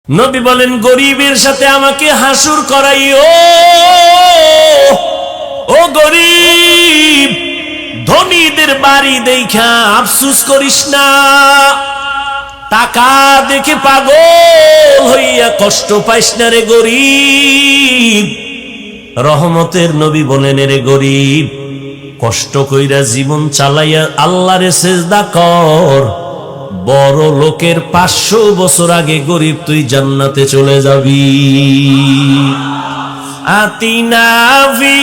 নবী বলেন, গরিবের সাথে আমাকে হাসুর করাইও। ও গরিব, ধনীদের বাড়ি দেখা আফসুস করিস না, টাকা দেখে পাগল হইয়া কষ্ট পাইস না রে গরিব। রহমতের নবী বলেন, রে গরিব, কষ্ট কইরা জীবন চালাইয়া আল্লাহরে সিজদা কর, বড় লোকের 500 বছর আগে গরিব তুই জান্নাতে চলে যাবি। আতিনা ফি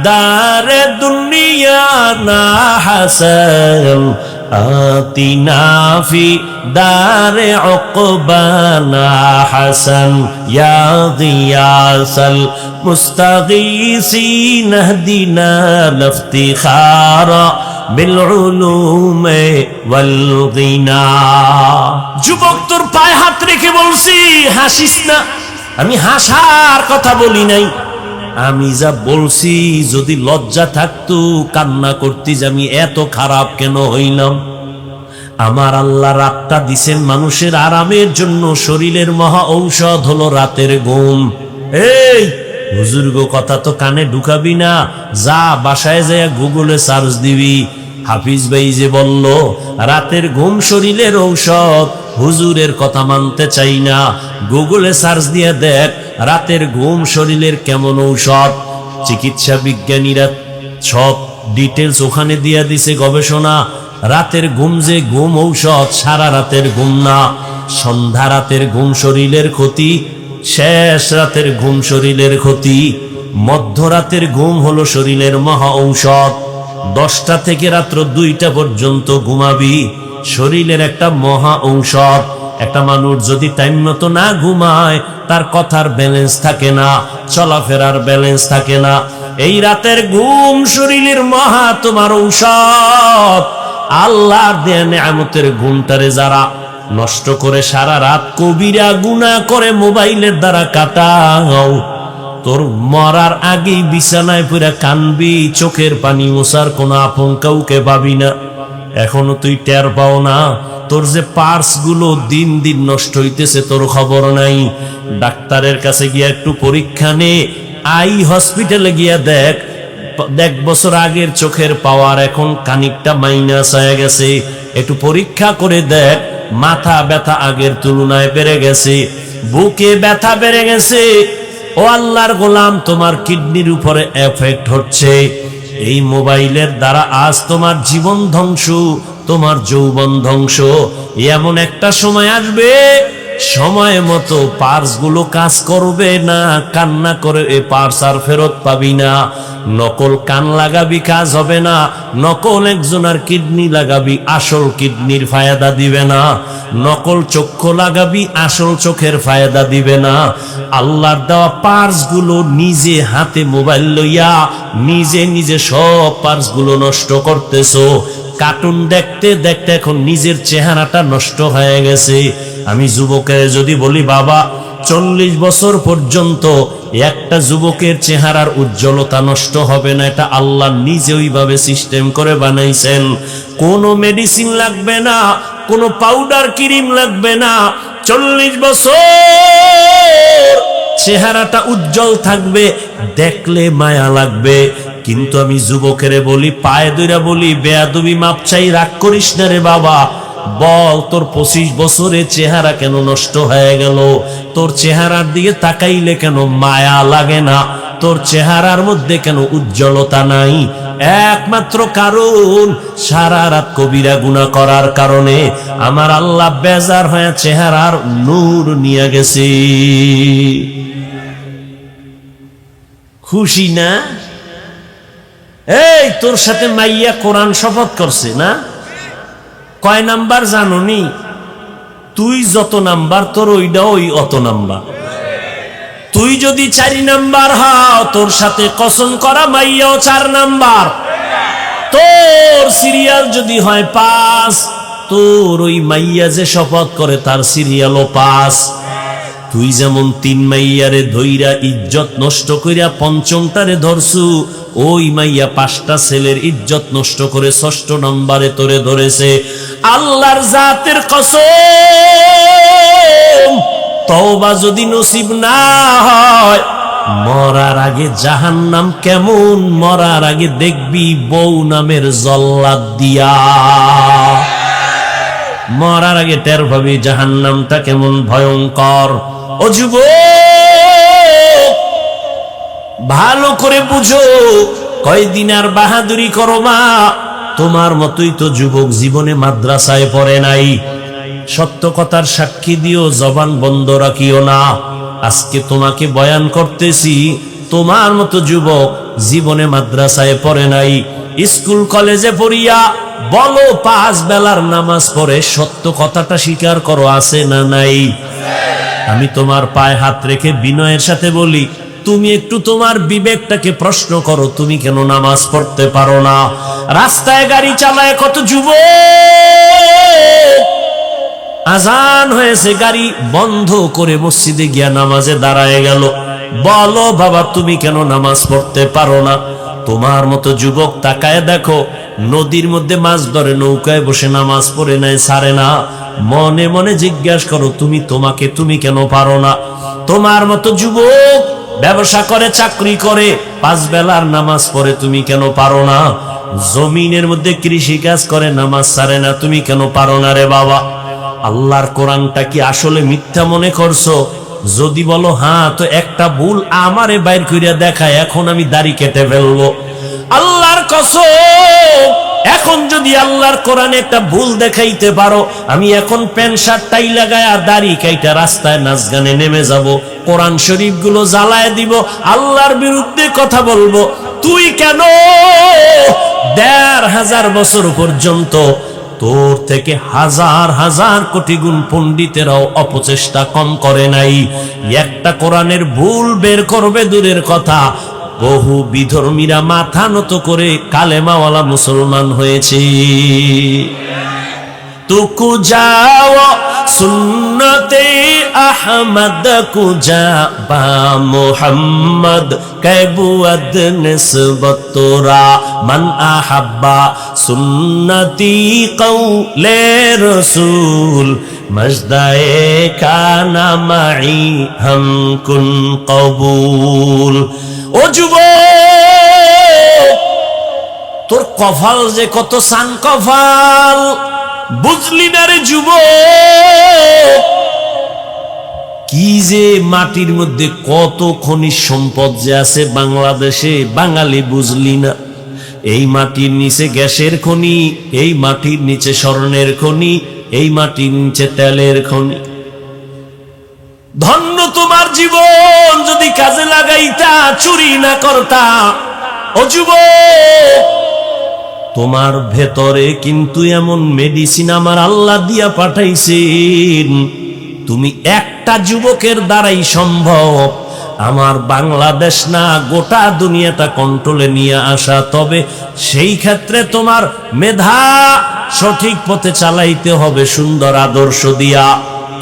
দারে দুনিয়া না হাসান, আতিনা ফি দারে উকবানা হাসান, ইয়া গিয়াসাল মুস্তাগীসিন ইহদিনা লিফতিখারা বিল উলুমে ওয়াল গিনা। যুবক, তোর পায়ে হাত রেখে বলছি হাসিস না। আমি হাসার কথা বলি নাই, আমি যা বলছি যদি লজ্জা থাকতো কান্না করতি যে আমি এত খারাপ কেন হইলাম। আমার আল্লাহ রাতটা দিছেন মানুষের আরামের জন্য, শরীরের মহা ঔষধ হলো রাতের ঘুম। এই বুজুর্গ কথা তো কানে ঢুকাবি না, যা বাসায় যায় গুগলে সার্চ দিবি। হাফিজ ভাই যে বলল রাতের ঘুম শরীরের ঔষধ, হুজুরের কথা মানতে চাই না, গুগলে সার্চ দিয়ে দেখ রাতের ঘুম শরীরের কেমন ঔষধ। চিকিৎসা বিজ্ঞানীরা সব ডিটেলস ওখানে দিয়ে দিছে গবেষণা। রাতের ঘুম যে ঘুম ঔষধ, সারা রাতের ঘুম না। সন্ধ্যা রাতের ঘুম শরীরের ক্ষতি, শেষ রাতের ঘুম শরীরের ক্ষতি, মধ্যরাতের ঘুম হলো শরীরের মহা ঔষধ। 10টা থেকে রাত্র 2টা পর্যন্ত ঘুমাবি, শরীরের একটা মহা ঔষধ। একটা মানুষ যদি টাইম মতো না ঘুমায়, তার কথার ব্যালেন্স থাকে না, চলাফেরার ব্যালেন্স থাকে না। এই রাতের ঘুম শরীরের মহা তোমার ঔষধ। আল্লাহর দেয়া নেয়ামতের ঘুমটারে যারা নষ্ট করে সারা রাত কবিরা গুনাহ করে মোবাইলের দ্বারা কাটাও, তোর মরার আগেই বিছানায় পুরা কানবি, চোখের পানি মোছার কোনো আপন কাউকে পাবি না। এখনো তুই টের পাও না তোর যে পার্স গুলো দিন দিন নষ্ট হইতেছে, তোর খবর নাই। ডাক্তারের কাছে গিয়া একটু পরীক্ষা নে, আই হসপিটালে গিয়া দেখ 1 বছর আগের চোখের পাওয়ার এখন খানিকটা মাইনাস হয়ে গেছে। একটু পরীক্ষা করে দেখ, মাথা ব্যথা আগের তুলনায় বেড়ে গেছে, বুকে ব্যথা বেড়ে গেছে। ও আল্লাহর গোলাম, তোমার কিডনির উপরে এফেক্ট হচ্ছে। এই মোবাইলের দ্বারা আজ তোমার জীবন ধ্বংস, তোমার যৌবন ধ্বংস। এমন একটা সময় আসবে, সময় মতো পার্স গুলো কাজ করবে না, কান্না করে এ পার্স আর ফেরত পাবি না। নকল কান লাগাবি, কাজ হবে না। নকল একজনের কিডনি লাগাবি, আসল কিডনির ফায়দা দিবে না। নকল চক্ষু লাগাবি, আসল চোখের ফায়দা দিবে না। আল্লাহর দেওয়া পার্স গুলো নিজে হাতে মোবাইল লইয়া নিজে নিজে সব পার্স গুলো নষ্ট করতেছো। কার্টুন দেখতে দেখতে এখন নিজের চেহারাটা নষ্ট হয়ে গেছে। আমি যুবকের যদি বলি, বাবা 40 বছর পর্যন্ত একটা যুবকের চেহারার উজ্জ্বলতা নষ্ট হবে না, এটা আল্লাহ নিজে ওইভাবে সিস্টেম করে বানাইছেন। কোনো মেডিসিন লাগবে না, কোনো পাউডার ক্রিম লাগবে না। 40 বছর চেহারাটা উজ্জ্বল থাকবে, দেখলে মায়া লাগবে। কিন্তু আমি যুবকের বলি, পায়ে ধইরা বলি, বেয়াদবি মাপ চাই, রাগ করিস না রে বাবা। বল, তোর 25 বছরে চেহারা কেন নষ্ট হয়ে গেল? তোর চেহারার দিকে তাকাইলে কেন মায়া লাগে না? তোর চেহারার মধ্যে কেন উজ্জ্বলতা নাই? একমাত্র কারণ, সারা রাত কবিরা গুনাহ করার কারণে আমার আল্লাহ বেজার হয়ে চেহারার নূর নিয়ে গেছে। খুশি না? এই তোর সাথে মাইয়া কোরআন শপথ করছে না? কয় নাম্বার জানোনি? তুই যত নাম্বার, তোর ওইটা ওই অত নাম্বার। তুই যদি 4 নাম্বার হও, তোর সাথে কসম করা মাইয়াও 4 নাম্বার। তোর সিরিয়াল যদি হয় 5, তোর ওই মাইয়া যে শপথ করে তার সিরিয়ালও 5। তুই যেমন 3 মাইয়ারে ধইরা ইজ্জত নষ্ট কইরা 5মটারে ধরছু, ওই মাইয়া 5টা ছেলের ইজ্জত নষ্ট করে 6ষ্ঠ নম্বরে তোরে ধরেছে। আল্লাহর জাতের কসম, তওবা যদি নসিব না হয়, মরার আগে জাহান্নাম কেমন, মরার আগে দেখবি বউ নামের জল্লাদ দিয়া। মরার আগে টের পাবি জাহান্নামটা কেমন ভয়ঙ্কর। ও যুবক, ভালো করে বুঝো, কয়দিন আর বাহাদুরি করো মা? তোমার মতোই তো যুবক জীবনে মাদ্রাসায় পড়ে নাই। সত্য কথার সাক্ষী দিও, জবান বন্ধ রাখিও না। আজকে তোমাকে বয়ান করতেছি, তোমার মতো যুবক জীবনে মাদ্রাসায় পড়ে নাই, স্কুল কলেজে পড়িয়া বলো 5 বেলার নামাজ পড়ে, সত্য কথাটা স্বীকার করো, আছে না নাই? আমি তোমার পায়ে হাত রেখে বিনয়ের সাথে বলি, তুমি একটু তোমার বিবেকটাকে প্রশ্ন করো, তুমি কেন নামাজ পড়তে পারো না? রাস্তায় গাড়ি চালায় কত যুবক, আজান হয়েছে গাড়ি বন্ধ করে মসজিদে গিয়া নামাজে দাঁড়ায় গেল। বলো বাবা, তুমি কেন নামাজ পড়তে পারো না? তোমার মতো যুবক তাকায় দেখো, নদীর মধ্যে মাছ ধরে নৌকায় বসে নামাজ পড়ে নাই, ছাড়ে না। মনে মনে জিজ্ঞাসা করো, তুমি কেন পারো না? তোমার মতো যুবক ব্যবসা করে, চাকরি করে, 5 বেলার নামাজ পড়ে, তুমি কেন পারো না? জমিনের মধ্যে কৃষি কাজ করে, নামাজ ছাড়ে না, তুমি কেন পারো না রে বাবা? আল্লাহর কোরআনটা কি আসলে মিথ্যা মনে করছো? যদি বলো হ্যাঁ, তো একটা ভুল আমারে বাইর কইরা দেখায়, এখন আমি দাড়ি কেটে ফেলবো। আল্লাহর কসম, এখন যদি আল্লাহর কোরআনে একটা ভুল দেখাইতে পারো, আমি এখন প্যান্ট শার্ট টাই লাগায় আর দাড়ি কাইটা রাস্তায় নাচ গানে নেমে যাব, কোরআন শরীফ গুলো জ্বালায় দিব, আল্লাহর বিরুদ্ধে কথা বলবো। তুই কেন 1500 বছর পর্যন্ত তোর থেকে হাজার হাজার কোটি গুণ পণ্ডিতেরাও অপচেষ্টা কম করে নাই। একটা কোরআনের ভুল বের করবে দূরের কথা, বহু বিধর্মীরা মাথা নত করে কালেমাওয়ালা মুসলমান হয়েছে। তুকু যাও সুন্নতে আহমদ কুজা বা মুহাম্মদ কাবুয়াদ নিসবতরা মান আহাব্বা সুন্নতি কওলে রাসূল মজদায়ে কানা মাই হাম কুন কবুল। ও যুবক, তোর কপাল যে কত সান কপাল, বুঝলি না রে যুবক? কি যে মাটির মধ্যে কত খনিজ সম্পদ যে আছে বাংলাদেশে, বাঙালি বুঝলি না? এই মাটির নিচে গ্যাসের খনি, এই মাটির নিচে স্বর্ণের খনি, এই মাটির নিচে তেলের খনি। ধন্য তোমার জীবন যদি কাজে লাগাইতা, চুরি না করতা। ও যুবক, তোমার ভেতরে কিন্তু এমন মেডিসিন আমার আল্লাহ দিয়া পাঠাইছেন, তুমি একটা যুবকের দ্বারাই সম্ভব আমার বাংলাদেশ না গোটা দুনিয়াটা কন্ট্রোলে নিয়ে আসা। তবে সেই ক্ষেত্রে তোমার মেধা সঠিক পথে চালাইতে হবে, সুন্দর আদর্শ দিয়া।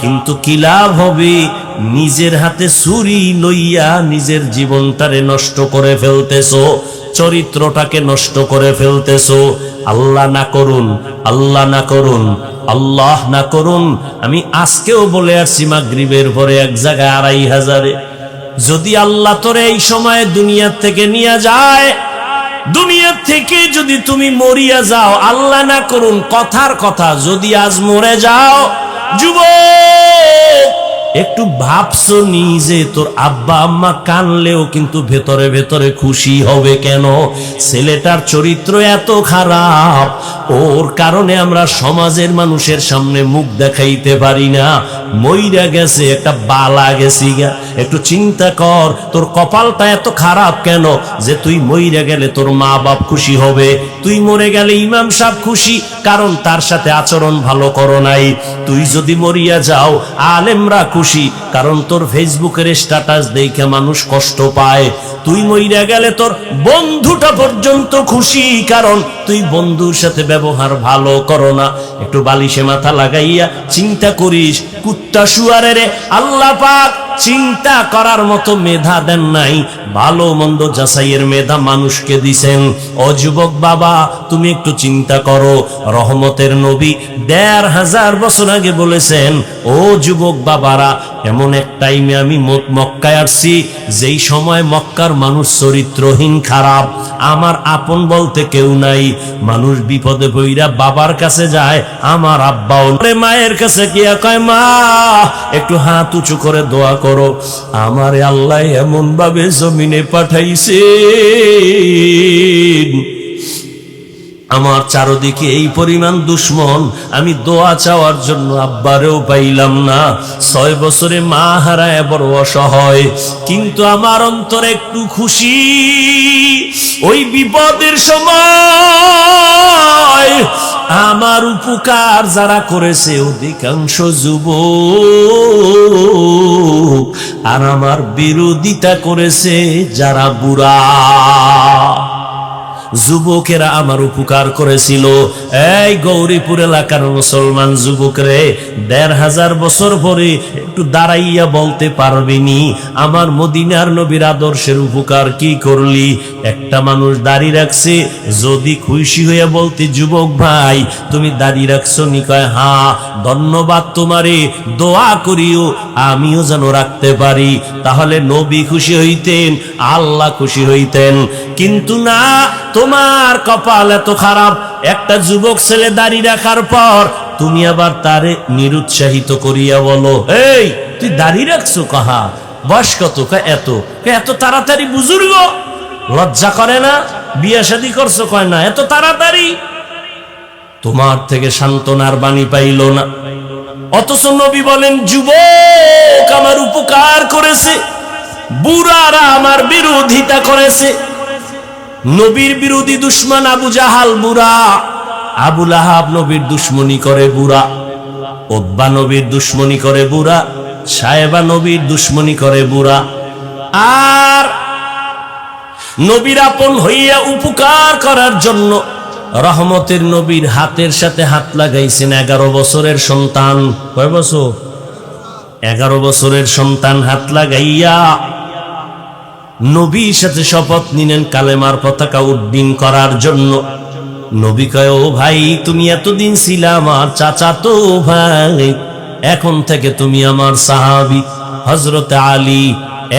কিন্তু কি লাভ হবে? নিজের হাতে ছুরি লইয়া নিজের জীবনটারে নষ্ট করে ফেলতেছো, চরিত্রটাকে নষ্ট করে ফেলতেছো। আল্লাহ না করুন, আল্লাহ না করুন, আল্লাহ না করুন। আমি আজকেও বলে আসছি, মাগরিবের পরে এক জায়গায় 2500-এ যদি আল্লাহ তোরে এই সময় দুনিয়ার থেকে নিয়ে যায়, দুনিয়ার থেকে যদি তুমি মরিয়া যাও, আল্লাহ না করুন, কথার কথা যদি আজ মরে যাও, যুবক একটু ভাবছো নিজে, তোর আব্বা আম্মা কানলেও কিন্তু ভেতরে ভেতরে খুশি হবে কেন? ছেলেটার চরিত্র এত খারাপ, ওর কারণে আমরা সমাজের মানুষের সামনে মুখ দেখাইতে পারি না। মইরা গেছে, একটা বালা গেছি গা। একটু চিন্তা কর, তোর কপালটা এত খারাপ কেন যে তুই মইরা গেলে তোর মা বাপ খুশি হবে, তুই মরে গেলে ইমাম সাহেব খুশি, কারণ তার সাথে আচরণ ভালো করো নাই। তুই যদি মরিয়া যাও, আলেমরা খুশি, কারণ তোর ফেসবুকের স্ট্যাটাস দেখে মানুষ কষ্ট পায়। তুই মইরা গেলে তোর বন্ধুটা পর্যন্ত খুশি, কারণ তুই বন্ধুর সাথে ব্যবহার ভালো করো না। একটু বালিশে মাথা লাগাইয়া চিন্তা করিস, কুত্তা শুয়ারে রে আল্লাহ পাক চিন্তা করার মতো মেধা দেন নাই, ভালো মন্দ যাচাইয়ের মেধা মানুষকে দিছেন। ও যুবক বাবা, তুমি একটু চিন্তা করো। রহমতের নবী 1500 বছর আগে বলেছেন, ও যুবক বাবারা, এমন এক টাইমে আমি মক্কায় আসছি যেই সময় মক্কার মানুষ চরিত্রহীন, খারাপ, আমার আপন বলতে কেউ নাই। মানুষ বিপদে পইরা বাবার কাছে যায়, আমার আব্বাও মায়ের কাছে গিয়া কয়, মা একটু হাত উঁচু করে দোয়া করো, আমারে আল্লাহ এমন ভাবে জমিনে পাঠাইছে, আমার চারদিকে এই পরিমাণ দুশ্মন, আমি দোয়া চাওয়ার জন্য আব্বারেও পাইলাম না। 6 বছরে মা হারায় বড় অসহায়, কিন্তু আমার অন্তরে একটু খুশি। ওই বিপদের সময় আমার উপকার যারা করেছে অধিকাংশ যুবক, আর আমার বিরোধিতা করেছে যারা বুড়া। যুবকেরা আমার উপকার করেছিল। এই গৌরীপুর এলাকার মুসলমান যুবকরে 1500 বছর পরে একটু দাঁড়াইয়া বলতে পারবিনি আমার মদিনার নবীর আদর্শের উপকার কি করলি? একটা মানুষ দাড়ি রাখছে, যদি খুশি হইয়া বলতে, যুবক ভাই তুমি দাড়ি রাখছো নি? কয় হ্যাঁ, ধন্যবাদ তোমারে, দোয়া করিও আমিও যেন রাখতে পারি। তাহলে নবী খুশি হইতেন, আল্লাহ খুশি হইতেন। কিন্তু না, তোমার কপাল এত খারাপ, একটা যুবক ছেলে দাড়ি রাখার পর তুমি আবার তারে নিরুৎসাহিত করিয়া বলো, এই তুই দাড়ি রাখছো? কাহা বয়স কত? এত এত তাড়াতাড়ি বুজুর্গ, লজ্জা করে না? বিয়ে শাদী করছো? কয় না। এত তাড়াতাড়ি? তোমার থেকে সান্ত্বনার বাণী পাইল না। অথচ নবী বলেন, যুবক আমার উপকার করেছে, বুড়ারা আমার বিরোধিতা করেছে। নবীর বিরোধী দুশ্মন আবু জাহাল বুড়া, আবু লাহাব নবীর দুশ্মনী করে বুড়া, উতবা নবীর দুশ্মনী করে বুড়া, সায়েবা নবীর দুশ্মনী করে বুড়া। আর নবীর আপন হইয়া উপকার করার জন্য রহমতের নবীর হাতের সাথে হাত লাগাইছেন 11 বছরের সন্তান। কয় বছর? 11 বছরের সন্তান হাত লাগাইয়া নবীর সাথে শপথ নিলেন কালেমার পতাকা উড্ডীন করার জন্য। নবী কয়, ও ভাই তুমি এতদিন ছিলা আমার চাচাতো ভাই, এখন থেকে তুমি আমার সাহাবী। হযরত আলী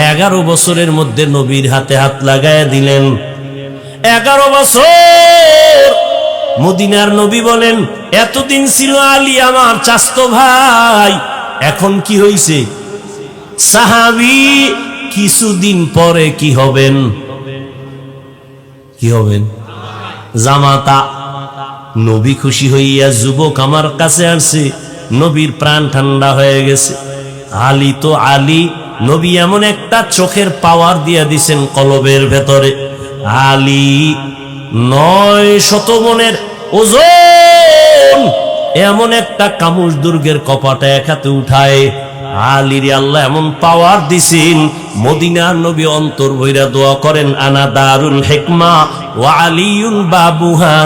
11 বছরের মধ্যে নবীর হাতে হাত লাগায় দিলেন। 11 বছর মদিনার নবী বলেন, এতদিন ছিল আলী আমার চাচতো ভাই, এখন কি হইছে? সাহাবী। কিছুদিন পরে কি হবেন? কি হবেন? জামাতা। নবী খুশি হইয়া, যুবক আমার কাছে আসছে, নবীর প্রাণ ঠান্ডা হয়ে গেছে। আলী তো আলী, নবী এমন একটা চোখের পাওয়ার দিয়া দিছেন কলবের ভেতরে। আলী 900 মনের ওজন এমন একটা কামুজ দুর্গের কপাটা এক হাতে উঠায়। আলীর আল্লাহ এমন পাওয়ার দিছেন, মদিনার নবী অন্তর ভইরা দোয়া করেন, আনা দারুল হিকমা ওয়া আলিয়ুন বাবুহা,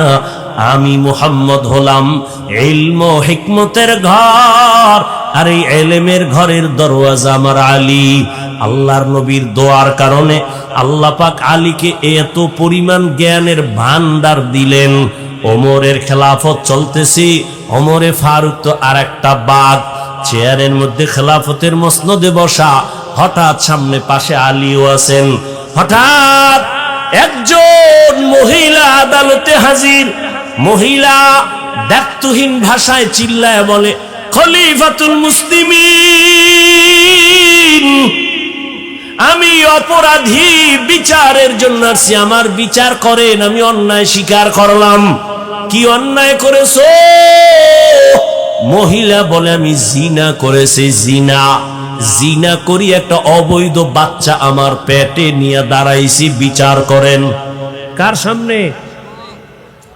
আমি মুহাম্মদ হলাম ইলম ও হিকমতের ঘর, আর এই ইলমের ঘরের দরওয়াজা আমার আলী। আল্লাহর নবীর দোয়ার কারণে আল্লাহ পাক আলীকে এত পরিমাণ জ্ঞানের ভান্ডার দিলেন। ওমরের খেলাফত চলতেছে, ওমরে ফারুক তো আর একটা বাঘ, চেয়ারের মধ্যে খেলাফতের মসনদে বসা, হঠাৎ সামনে পাশে আলীও আছেন। হঠাৎ একজন মহিলা আদালতে হাজির। মহিলা দায়িত্বহীন ভাষায় চিল্লায় বলে, খলিফাতুল মুসলিমিন, আমি অপরাধী, বিচারের জন্য আসছি, আমার বিচার করেন, আমি অন্যায় স্বীকার করলাম। কি অন্যায় করেছো? মহিলা বলে, আমি জিনা করেছি। জিনা জিনা করি একটা অবৈধ বাচ্চা আমার পেটে নিয়ে দাঁড়াইছি, বিচার করেন। কার সামনে?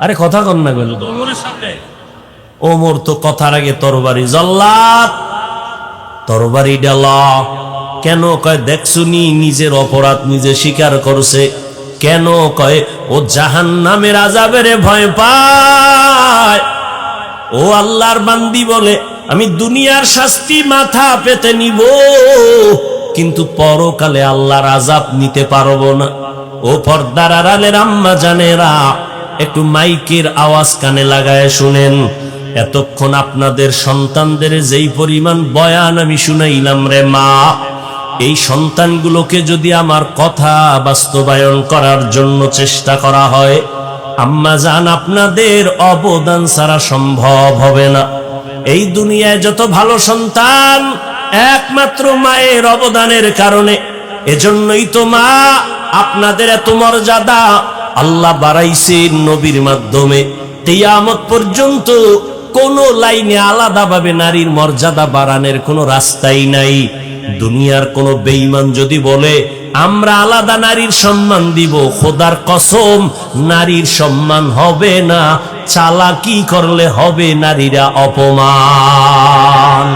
আরে কথা কন না, গেল ওমরের সামনে। ওমর তো কথার আগে তরবারি, জল্লাদ তরবারি ডালা। কেন? কয় দেখছুনি নিজের অপরাধ নিজে স্বীকার করছে। কেন? কয় ও জাহান্নামের আযাবের ভয় পায়। ও আল্লাহর বান্দি বলে, আমি দুনিয়ার শাস্তি মাথা পেতে নিব, কিন্তু পরকালে আল্লাহর আযাব নিতে পারবো না। ও পর্দার আড়ালের আম্মা জানেরা, একটু মাইকের আওয়াজ কানে লাগায় শুনেন। এতক্ষণ আপনাদের সন্তানদের যেই পরিমাণ বয়ান আমি শুনাইলাম রে মা, এই সন্তানগুলোকে যদি আমার কথা বাস্তবায়ন করার জন্য চেষ্টা করা হয়, আম্মা জান আপনাদের অবদান ছাড়া সম্ভব হবে না। এই দুনিয়ায় যত ভালো সন্তান একমাত্র মায়ের অবদানের কারণে। এজন্যই তো মা আপনাদের এত মর্যাদা আল্লাহ বাড়াইছেন নবীর মাধ্যমে। কিয়ামত পর্যন্ত কোন লাইনে আলাদাভাবে নারীর মর্যাদা বাড়ানোর কোনো রাস্তাই নাই। দুনিয়ার কোন বেঈমান যদি বলে আমরা আলাদা নারীর সম্মান দিব, খোদার কসম নারীর সম্মান হবে না, চালাকি করলে হবে নারীরা অপমান।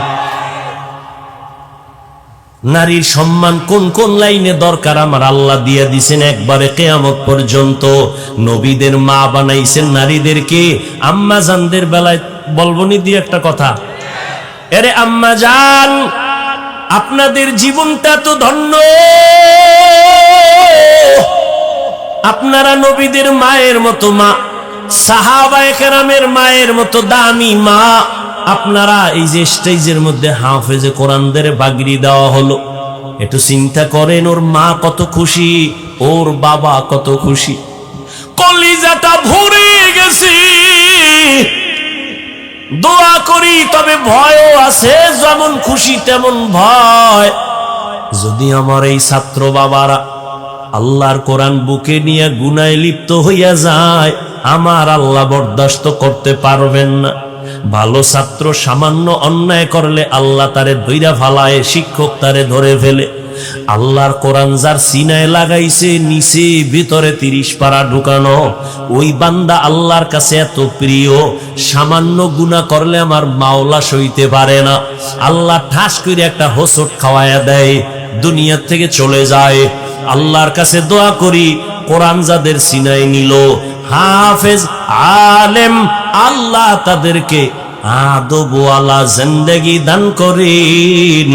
নারীর সম্মান কোন কোন লাইনে দরকার আমার আল্লাহ দিয়ে দিছেন একবারে কিয়ামত পর্যন্ত। নবীদের মা বানাইছেন নারীদেরকে। আম্মা জানদের বেলায় বলবনি দিয়ে একটা কথা, এরে আম্মা জান আপনাদের জীবনটা তো ধন্য, আপনারা নবীদের মায়ের মতো মা, সাহাবায়ে কেরামের মায়ের মতো দামি মা। আপনারা এই যে স্টেজের মধ্যে হাফেজে কোরআনদের বাগড়ি দেওয়া হলো, একটু চিন্তা করেন ওর মা কত খুশি, ওর বাবা কত খুশি, কলিজাটা ভরে গেছে। দোয়া করি তবে ভয়ও আছে, যেমন খুশি তেমন ভয়। যদি আমার এই ছাত্র বাবারা আল্লাহর কোরআন বুকে নিয়ে গুনায় লিপ্ত হইয়া যায়, আমার আল্লাহ বরদাস্ত করতে পারবেন না। ভালো ছাত্র সামান্য অন্যায় করলে আল্লাহ তারে ধইরা ফালায়, শিক্ষক তারে ধরে ফেলে। আল্লাহর কোরআন যার সিনায় লাগাইছে, নিচে ভিতরে 30 পারা ঢুকানো, ওই বান্দা আল্লাহর কাছে এত প্রিয়, সামান্য গুনাহ করলে আমার মাওলা সইতে পারে না। আল্লাহ ঠাস করে একটা হোঁচট খাওয়ায়া দেয়, দুনিয়া থেকে চলে যায়। আল্লাহর কাছে দোয়া করি কোরআন যাদের সিনায় নিল, হাফেজ আলেম, আল্লাহ তাদেরকে আদবওয়ালা জিন্দেগি দান করেন।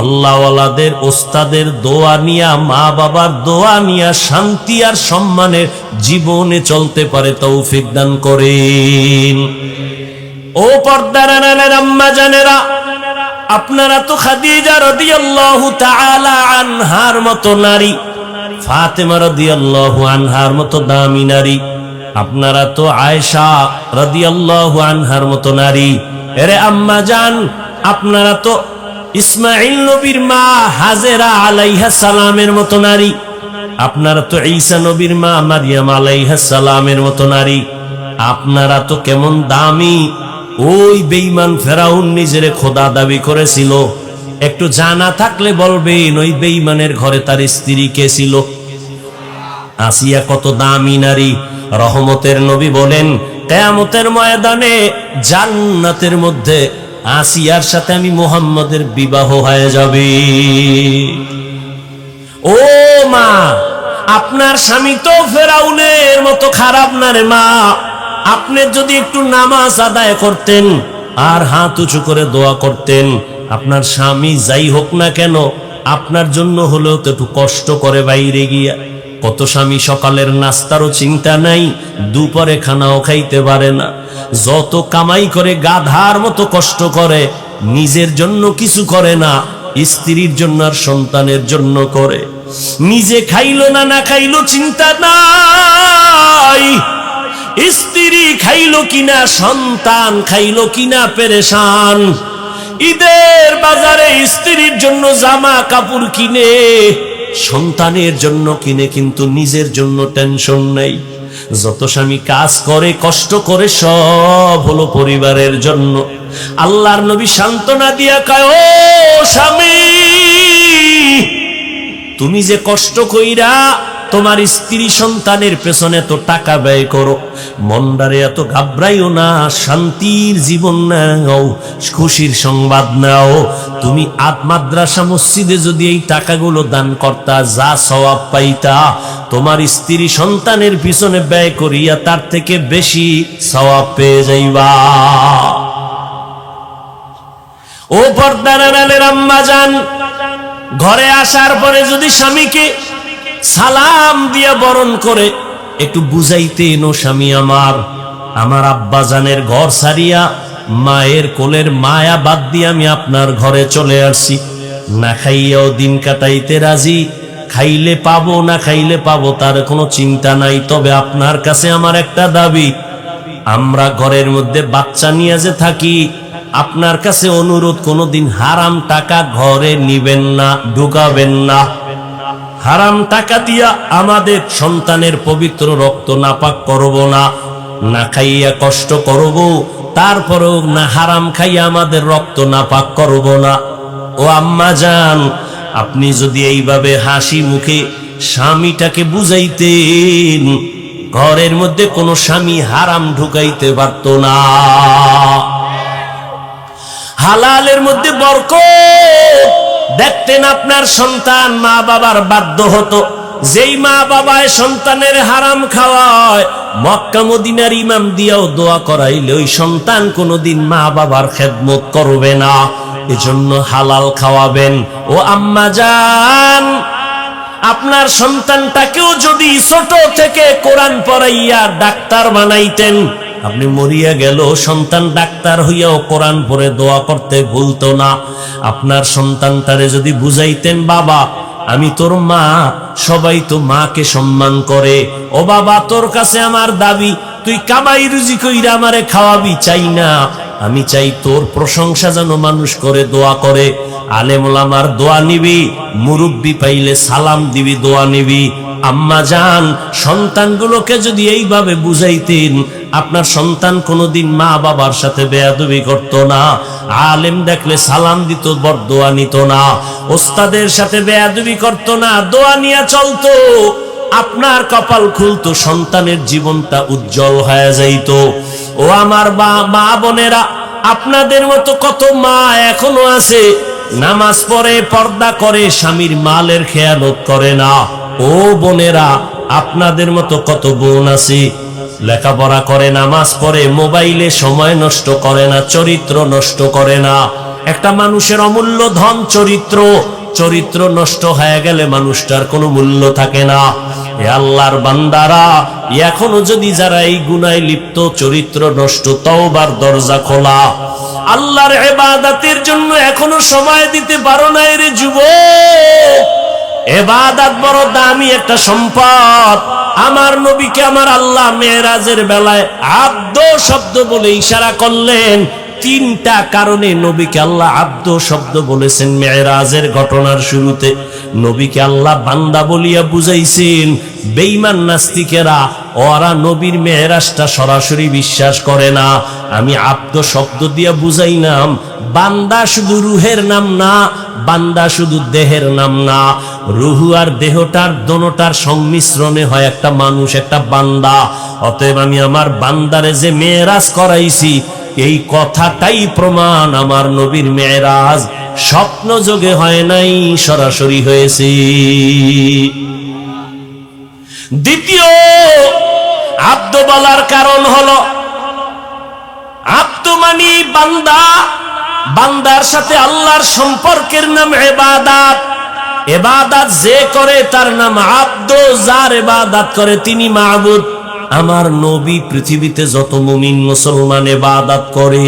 আল্লাহওয়ালাদের ওস্তাদের দোয়া নিয়া, মা বাবার দোয়া নিয়া শান্তি আর সম্মানের জীবনে চলতে পারে তৌফিক দান করেন। ও পর্দার আড়ালের আম্মা জানেরা, আপনারা তো খাদিজা রাদিয়াল্লাহু তাআলা আনহার মতো নারী, ফাতেমা রাদিয়াল্লাহু আনহার মতো দামি নারী, আপনারা তো আয়েশা রাদিয়াল্লাহু আনহার মতো নারী। এরে আম্মা জান আপনারা তো ইসমাঈল নবীর মা হাজেরা আলাইহিস সালামের মতো নারী, আপনারা তো ঈসা নবীর মা মারইয়াম আলাইহিস সালামের মতো নারী। আপনারা তো কেমন দামি। ওই বেঈমান ফেরাউন নিজেরে খোদা দাবি করেছিল, একটু জানা থাকলে বলবেন ওই বেঈমানের ঘরে তার স্ত্রী কে ছিল? আসিয়া কত দামি নারী। রহমতের নবী বলেন কিয়ামতের ময়দানে জান্নাতের মধ্যে আসিয়ার সাথে আমি মুহাম্মদের বিবাহ হয়ে যাবে। ও মা, আপনার স্বামী তো ফেরাউনের মতো খারাপ না রে মা। আপনি যদি একটু নামাজ আদায় করতেন আর হাত উঁচু করে দোয়া করতেন, আপনার স্বামী যাই হোক না কেন আপনার জন্য হলেও তো একটু কষ্ট করে বাইরে গিয়া। কত স্বামী সকালের নাস্তারও চিন্তা নাই, দুপুরে খানাও খাইতে পারে না, যত কামাই করে গাধার মতো কষ্ট করে, নিজের জন্য কিছু করে না, স্ত্রীর জন্য আর সন্তানের জন্য করে। নিজে খাইলো না না খাইলো চিন্তা নাই, স্ত্রী খাইলো কিনা, সন্তান খাইলো কিনা পেরেশান। ঈদের বাজারে স্ত্রীর জন্য জামা কাপড় কিনে, সন্তানের জন্য কিনে, কিন্তু নিজের জন্য টেনশন নাই। যত স্বামী কাজ করে কষ্ট করে সব হলো পরিবারের জন্য। আল্লাহর নবী সান্ত্বনা দিয়া কয়, ও স্বামী, তুমি যে কষ্ট কইরা তোমার স্ত্রী সন্তানের পেছনে তো টাকা ব্যয় করো, মনদারে এত ঘাবড়াইও না, শান্তির জীবন নাও, খুশির সংবাদ নাও। তুমি মাদ্রাসা মসজিদে যদি এই টাকাগুলো দান করতা, যা সওয়াব পাইতা, তোমার স্ত্রী সন্তানের পিছনে ব্যয় করিয়া তার থেকে বেশি সওয়াব পেয়ে যাইবা। ও পর্দার আড়ালের আম্মা জান, ঘরে আসার পরে যদি স্বামীকে সালাম দিয়া বরণ করে একটু বুঝাইতেন, ও স্বামী আমার, আমার আব্বাজানের ঘর ছাড়িয়া মায়ের কোলের মায়া বাদ দিয়ে আমি আপনার ঘরে চলে আসছি। না খাইয়াও দিন কাটাইতে রাজি, খাইলে পাবো না খাইলে পাবো তার কোনো চিন্তা নাই। তবে আপনার কাছে আমার একটা দাবি, আমরা ঘরের মধ্যে বাচ্চা নিয়ে যে থাকি, আপনার কাছে অনুরোধ, কোনোদিন হারাম টাকা ঘরে নিবেন না, ঢুকাবেন না। হারাম টাকা দিয়া আমাদের সন্তানের পবিত্র রক্ত নাপাক করব না। না খাইয়া কষ্ট করব, তারপরেও না হারাম খাইয়া আমাদের রক্ত নাপাক করব না। ও আম্মা জান, আপনি যদি এইভাবে হাসি মুখে স্বামীটাকে বুঝাইতেন, ঘরের মধ্যে কোনো স্বামী হারাম ঢুকাইতে পারত না। হালালের মধ্যে বরকত দেখতেন আপনার সন্তান মা বাবার বাধ্য হতো। যেই মা বাবায় সন্তানের হারাম খাওয়ায়, মক্কা মদিনার ইমাম দিয়াও দোয়া করাইলে ওই সন্তান কোনোদিন মা বাবার খেদমত করবে না। এজন্য হালাল খাওয়াবেন। ও আম্মা জান, আপনার সন্তানটাকেও যদি ছোট থেকে কোরআন পড়াইয়া ডাক্তার বানাইতেন, আপনি মরিয়া গেল সন্তান ডাক্তার হইয়াও কোরআন পড়ে দোয়া করতে ভুলতো না। আপনার সন্তানটারে যদি বুঝাইতেন, বাবা আমি তোর মা, সবাই তো মাকে সম্মান করে, ও বাবা তোর কাছে আমার দাবি, তুই কামাই রুজি কইরা আমারে খাওয়াবি চাই না, আমি চাই তোর প্রশংসা যেন মানুষ করে দোয়া করে। আলেম ওলামার দোয়া নিবি, মুরব্বি পাইলে সালাম দিবি, দোয়া নিবি। আম্মা জান, সন্তানগুলোকে যদি এইভাবে বুঝাইতেন, আপনার সন্তান কোনোদিন মা বাবার সাথে বেয়াদবি করতো না, আলেম দেখলে সালাম দিত, বরদোয়া নিত না, ওস্তাদের সাথে বেয়াদবি করতো না, দোয়া নিয়ে চলতো। আপনার কপাল খুলতো, সন্তানের জীবনটা উজ্জ্বল হয়ে যাইত। ও আমার মা বোনেরা, আপনাদের মতো কত মা এখনো আছে নামাজ পড়ে, পর্দা করে, স্বামীর মালের খেয়ালত করে না। ও বোনেরা, আপনাদের মতো কত বোন আছে লেখাপড়া করে, নামাজ পড়ে, মোবাইলে সময় নষ্ট করে না, চরিত্র নষ্ট করে না। একটা মানুষের অমূল্য ধন চরিত্র। চরিত্র নষ্ট হয়ে গেলে মানুষটার কোনো মূল্য থাকে না। এ আল্লাহর বান্দারা, এখনো যদি যারা এই গুনায় লিপ্ত, চরিত্র নষ্ট, তওবার দরজা খোলা। আল্লাহর ইবাদতের জন্য এখনো সময় দিতে পারো না রে যুবক। ইবাদত বড় দামি একটা সম্পদ। আমার নবীকে আমার আল্লাহ মেরাজের বেলায় আব্দ শব্দ বলে ইশারা করলেন। তিনটা কারণে নবীকে আল্লাহ আব্দ শব্দ বলেছেন মেরাজের ঘটনার শুরুতে। নবীকে আল্লাহ বান্দা বলিয়া বুঝাইছেন। বেঈমান নাস্তিকেরা ওরা নবীর মেরাজটা সরাসরি বিশ্বাস করে না। আমি আব্দ শব্দ দিয়া বুঝাইলাম, বান্দা শুধু রুহের নাম না, বান্দা শুধু দেহের নাম না। রুহু আর দেহটার দোনোটার সংমিশ্রণে হয় একটা মানুষ, একটা বান্দা। অতএব আমি আমার বান্দারে যে মেরাজ করাইছি, এই কথাটাই প্রমাণ আমার নবীর মেরাজ স্বপ্ন যোগে হয় নাই, সরাসরি হয়েছে। দ্বিতীয় আব্দ বলার কারণ হলো, আব্দ মানে বান্দা, বান্দার সাথে আল্লাহর সম্পর্কের নাম ইবাদত। ইবাদত যে করে তার নাম আব্দ, যার ইবাদত করে তিনি মাবুদ। আমার নবী পৃথিবীতে যত মুমিন মুসলমান ইবাদত করে,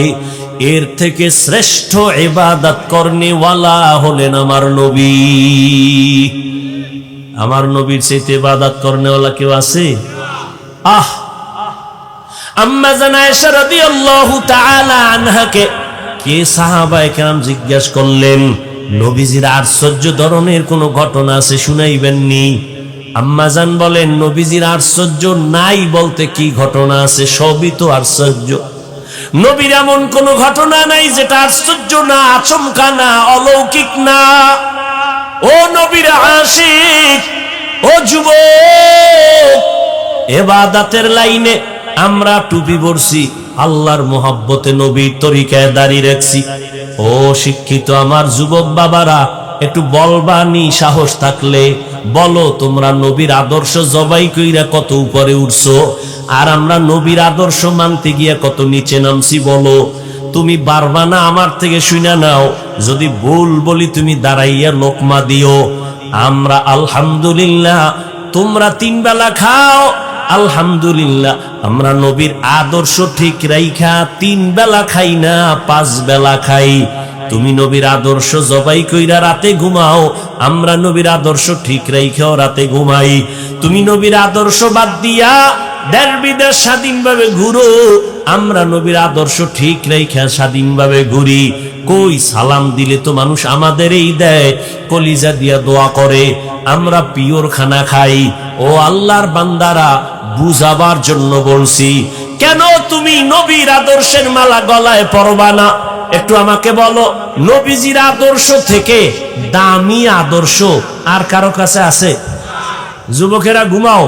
এর থেকে শ্রেষ্ঠ ইবাদত করনেওয়ালা হলেন আমার নবী। আমার নবীর চাইতে ইবাদত করনেওয়ালা কেউ আছে? আম্মা জান আয়েশা রাদিয়াল্লাহু তাআলা আনহাকে কে সাহাবায়ে কেরাম জিজ্ঞাসা করলেন, নবীজির আশ্চর্য ধরনের কোন ঘটনা আছে শুনাইবেননি? আম্মা জান বলেন, নবীজির আশ্চর্য নাই বলতে কি ঘটনা আছে? সবই তো আশ্চর্য। নবীর এমন কোন ঘটনা নাই যেটা আশ্চর্য না, আচমকা না, অলৌকিক না। ও নবীর আশিক, ও যুবক, ইবাদতের লাইনে আমরা টুপি পরছি, আল্লাহর মোহাব্বতে নবীর তরিকায় দাঁড়িয়ে রাখছি। ও শিক্ষিত আমার যুবক বাবারা, একটু বলবানি, সাহস থাকলে বলো, তোমরা নবীর আদর্শ জবাই কইরা কত উপরে উঠছো, আর আমরা নবীর আদর্শ মানতে গিয়া কত নিচে নামছি। বলো, তুমি পারবা না? আমার থেকে শুনে নাও, যদি ভুল বলি তুমি দাঁড়াইয়া লোকমা দিও। আমরা আলহামদুলিল্লাহ, তোমরা 3 বেলা খাও, আলহামদুলিল্লাহ আমরা নবীর আদর্শ ঠিক রাইখা 3 বেলা খাই না 5 বেলা খাই। তুমি নবীর আদর্শ জবাই কইরা রাতে ঘুমাও, আমরা নবীর আদর্শ ঠিক রাইখাও রাতে ঘুমাই। তুমি নবীর আদর্শ বাদ দিয়া দেশ বিদেশ স্বাধীনভাবে ঘুরো, আমরা নবীর আদর্শ ঠিক রাইখা স্বাধীনভাবে ঘুরি। কই সালাম দিলে তো মানুষ আমাদেরই দেয়, কলিজা দিয়া দোয়া করে, আমরা পিওর খানা খাই। ও আল্লাহর বান্দারা, বুঝাবার জন্য বলছি, কেন তুমি নবীর আদর্শের মালা গলায় পরবা না? একটু আমাকে বলো, নবীজির আদর্শ থেকে দামি আদর্শ আর কারো কাছে আছে? যুবকেরা ঘুমাও,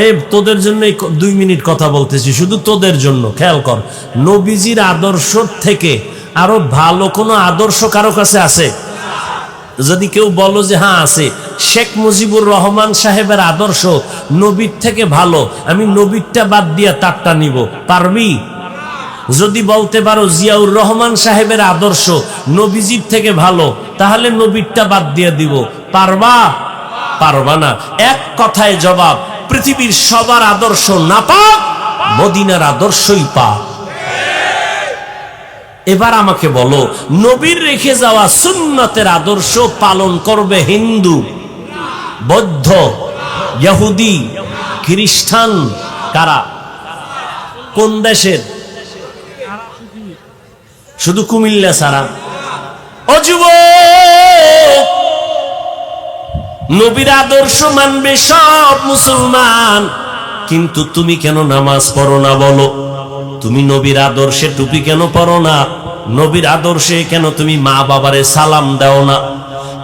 এই তোদের জন্য 2 মিনিট কথা বলতেছি, শুধু তোদের জন্য, খেয়াল কর। নবীজির আদর্শ থেকে আরো ভালো কোনো আদর্শ কারো কাছে আছে? যদি কেউ বলো যে হ্যাঁ আছে, শেখ মুজিবুর রহমান সাহেবের আদর্শ নবীর থেকে ভালো, আমি নবীরটা বাদ দিয়া তারটা নিব, পারবি? যদি বলতে পারো জিয়াউর রহমান সাহেবের আদর্শ নবীজির থেকে ভালো, তাহলে নবীরটা বাদ দিয়ে দিব, পারবা? পারবা না। এক কথায় জবাব, পৃথিবীর সবার আদর্শ নাপাক, মদিনার আদর্শই পাক। এবার আমাকে বলো, নবীর রেখে যাওয়া সুন্নতের আদর্শ পালন করবে হিন্দু, বৌদ্ধ, ইহুদি, খ্রিস্টান, কারা? কোন দেশের? শুধু কুমিল্লা ছাড়া। ও যুবক, নবীর আদর্শ মানবে সব মুসলমান, কিন্তু তুমি কেন নামাজ পড়ো না বলো? তুমি নবীর আদর্শে টুপি কেন পরো না? নবীর আদর্শে কেন তুমি মা বাবারে সালাম দাও না?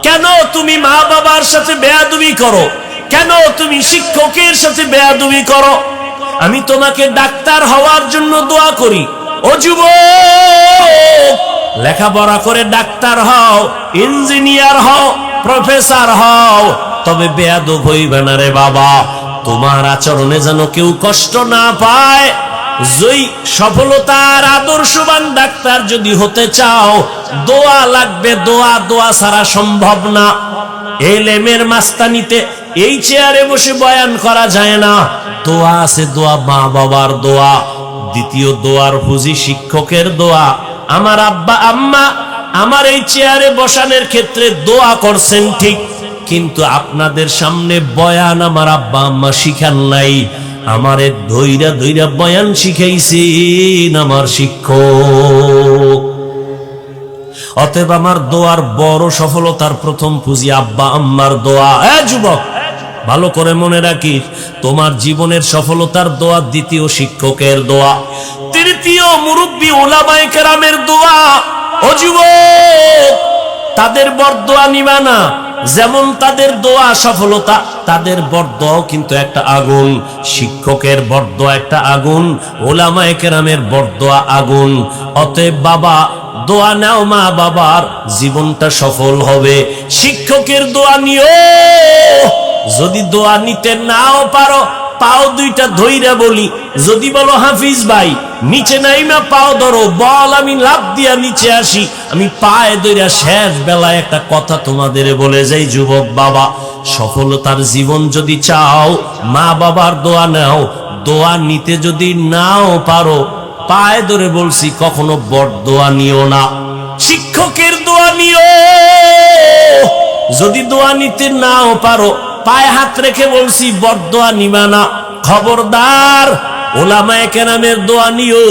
কেন তুমি মা বাবার সাথে বেয়াদবি করো? কেন তুমি শিক্ষকের সাথে বেয়াদবি করো? আমি তোমাকে ডাক্তার হওয়ার জন্য দোয়া করি। ও যুবক, লেখাপড়া করে ডাক্তার হও, ইঞ্জিনিয়ার হও, প্রফেসর হও, তবে বেয়াদব হইবে না রে বাবা। তোমার আচরণে যেন কেউ কষ্ট না পায়। যেই সফলতার আদর্শবান ডাক্তার যদি হতে চাও, দোয়া লাগবে, দোয়া। দোয়া ছাড়া সম্ভব না। এলেমের মাস্তানিতে এই চেয়ারে বসে বয়ান করা যায় না। দোয়া আছে, দোয়া মা বাবার দোয়া, দ্বিতীয় দোয়ার পুঁজি শিক্ষকের দোয়া। আমার আব্বা আম্মা আমার এই চেয়ারে বসানোর ক্ষেত্রে দোয়া করছেন ঠিক, কিন্তু আপনাদের সামনে বয়ান আমার আব্বা আম্মা শিখান নাই, আমারে ধৈরা ধৈরা বয়ান শিখাইছেন আমার শিক্ষক। অতএব আমার দোয়ার বড় সফলতার প্রথম পুঁজি আব্বা আম্মার দোয়া। যুবক, ভালো করে মনে রাখিস, তোমার জীবনের সফলতার দোয়া দ্বিতীয় শিক্ষকের দোয়া, তৃতীয় মুরব্বী উলামায়ে কেরামের দোয়া। ও যুবক, তাদের বরদোয়া নিবা না। যেমন তাদের দোয়া সফলতা, তাদের বরদোয়াও কিন্তু একটা আগুন। শিক্ষকের বরদোয়া একটা আগুন, উলামায়ে কেরামের বরদোয়া আগুন। অতএব বাবা, দোয়া নাও, মা বাবার জীবনটা সফল হবে। শিক্ষকের দোয়া নিও। যদি দোয়া নিতে নাও পারো, পাও দুইটা ধইরা বলি, যদি বলো হাফিজ ভাই নিচে নাইমা পাও ধরো, বল আমি লাফ দিয়া নিচে আসি, আমি পায়ে ধইরা শেষ বেলায় একটা কথা তোমাদের বলে যাই। যুবক বাবা, সফলতার জীবন যদি চাও, মা বাবার দোয়া নাও। দোয়া নিতে যদি নাও পারো, পায়ে ধরে বলছি, কখনো বরদোয়া নিও না, শিক্ষকের দোয়া নিও। যদি দোয়া নিতে নাও পারো, পায়ে হাত রেখে বলছি, বরদোয়া নিবা না। খবরদার, উলামায়ে কেরামের দোয়া নিও।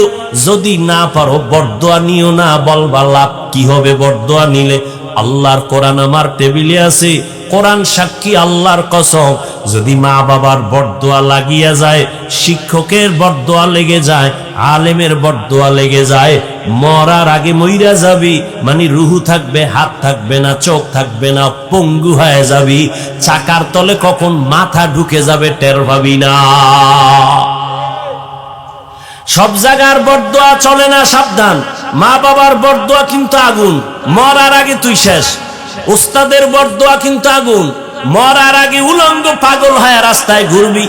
যদি না পারো, বরদোয়া নিও না। বলবা লাভ কি হবে বরদোয়া নিলে? আল্লাহর কোরআন আমার টেবিলে আছে, কোরআন সাক্ষী, আল্লাহর কসম, যদি মা বাবার বরদোয়া লাগিয়া যায়, শিক্ষকের বরদোয়া লেগে যায়, আলেমের বরদোয়া লেগে যায়, মরার আগে মইরা যাবি, মানে রুহু থাকবে, হাত থাকবে না, চোখ থাকবে না, পঙ্গু হয়ে যাবি, চাকার তলে কখন মাথা ঢুকে যাবে টের পাবি না। সব জায়গার বরদোয়া চলে না, সাবধান। মা বাবার বরদোয়া কিন্তু আগুন, মরার আগে তুই শেষ। উস্তাদের বরদোয়া কিন্তু আগুন, মরার আগে উলঙ্গ পাগল হয়ে রাস্তায় ঘুরবি।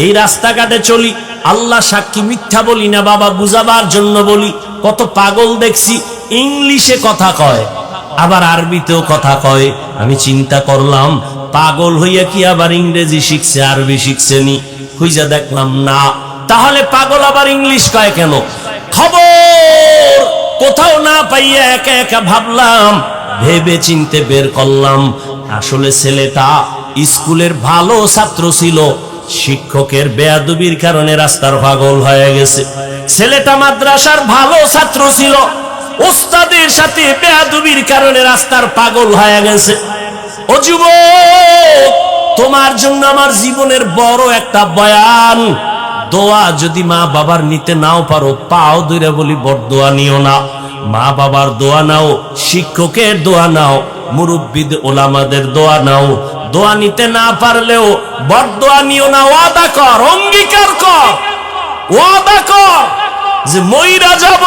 এই রাস্তাঘাটে চলি, আল্লাহ সাক্ষী, মিথ্যা বলি না বাবা, বুঝাবার জন্য বলি। কত পাগল দেখছি, ইংলিশে কথা কয়, আবার আরবিতেও কথা কয়। আমি চিন্তা করলাম, পাগল হইয়া কি আবার ইংরেজি শিখছে, আরবি শিখছে নি? খুঁজে দেখলাম না। তাহলে পাগল আবার ইংলিশ কয় কেন? খবর কোথাও না পাইয়া একা একা ভাবলাম, ভেবে চিনতে বের করলাম আসলে ছেলেটা স্কুলের ভালো ছাত্র ছিল, শিক্ষকের বেয়াদবির কারণে রাস্তার পাগল হয়ে গেছে। ছেলেটা মাদ্রাসার ভালো ছাত্র ছিল, ওস্তাদের সাথে বেয়াদবির কারণে রাস্তার পাগল হয়ে গেছে। ও যুবক, তোমার জন্য আমার জীবনের বড় একটা বয়ান, দোয়া যদি মা বাবার নিতে নাও পারো, পাও ধরে বলি বড়দোয়া নিও না। মা বাবার দোয়া নাও, শিক্ষকের দোয়া নাও, মুরব্বি ওলামাদের দোয়া নাও। দোয়া নিতে না পারলেও বড়দোয়া নিও না। ওয়াদা কর, অঙ্গীকার কর, ওয়াদা কর যে মইরা যাব,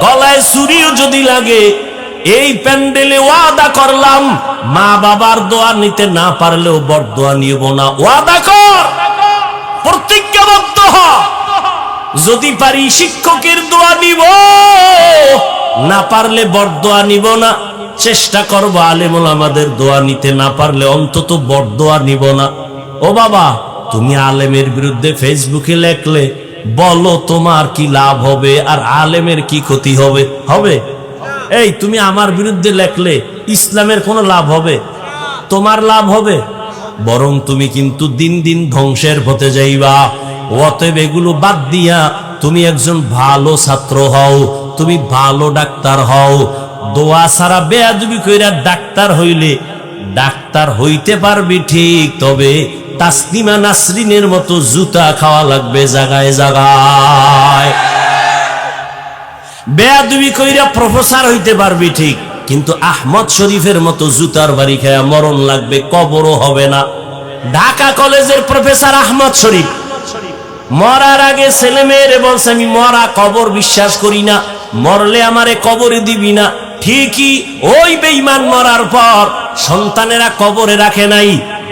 গলায় ছুরিও যদি লাগে, এই প্যান্ডেলে ওয়াদা করলাম মা বাবার দোয়া নিতে না পারলেও বড়দোয়া নিব না। ওয়াদা কর, প্রতিজ্ঞাবদ্ধ হ। যদি পারি শিক্ষকের দোয়া নিব, না পারলে বড়দোয়া নিব না। চেষ্টা করবো আলেম ওলামাদের দোয়া নিতে না পারলে অন্তত বড়দোয়া নিব না। ও বাবা, তুমি আলেমের বিরুদ্ধে ফেসবুকে লেখলে, বলো তোমার কি লাভ হবে আর আলেমের কি ক্ষতি হবে? হবে? এই তুমি আমার বিরুদ্ধে লেখলে ইসলামের কোনো লাভ হবে? তোমার লাভ হবে? বরং তুমি কিন্তু দিন দিন ধ্বংসের পথে যাইবা। অতএব এগুলো বাদ দিয়া তুমি একজন ভালো ছাত্র হও, তুমি ভালো ডাক্তার হও। দোয়া ছাড়া বেয়াদবি কইরা ডাক্তার হইলে ডাক্তার হইতে পারবি ঠিক, তবে তাসলিমা নাসরিনের মতো জুতা খাওয়া লাগবে জায়গায় জায়গায়। বেয়াদবি কইরা প্রফেসর হইতে পারবি ঠিক, কিন্তু আহমদ শরীফের মতো জুতার বাড়ি খায়া মরণ লাগবে, কবরও হবে না। ঢাকা কলেজের প্রফেসর আহমদ শরীফ মরার আগে ছেলে মেয়েরে বলছে, আমি মরা কবর বিশ্বাস করি না, মরলে আমারে কবরে দিবি না। ঠিকই ওই বেঈমান মরার পর সন্তানেরা কবরে রাখে নাই,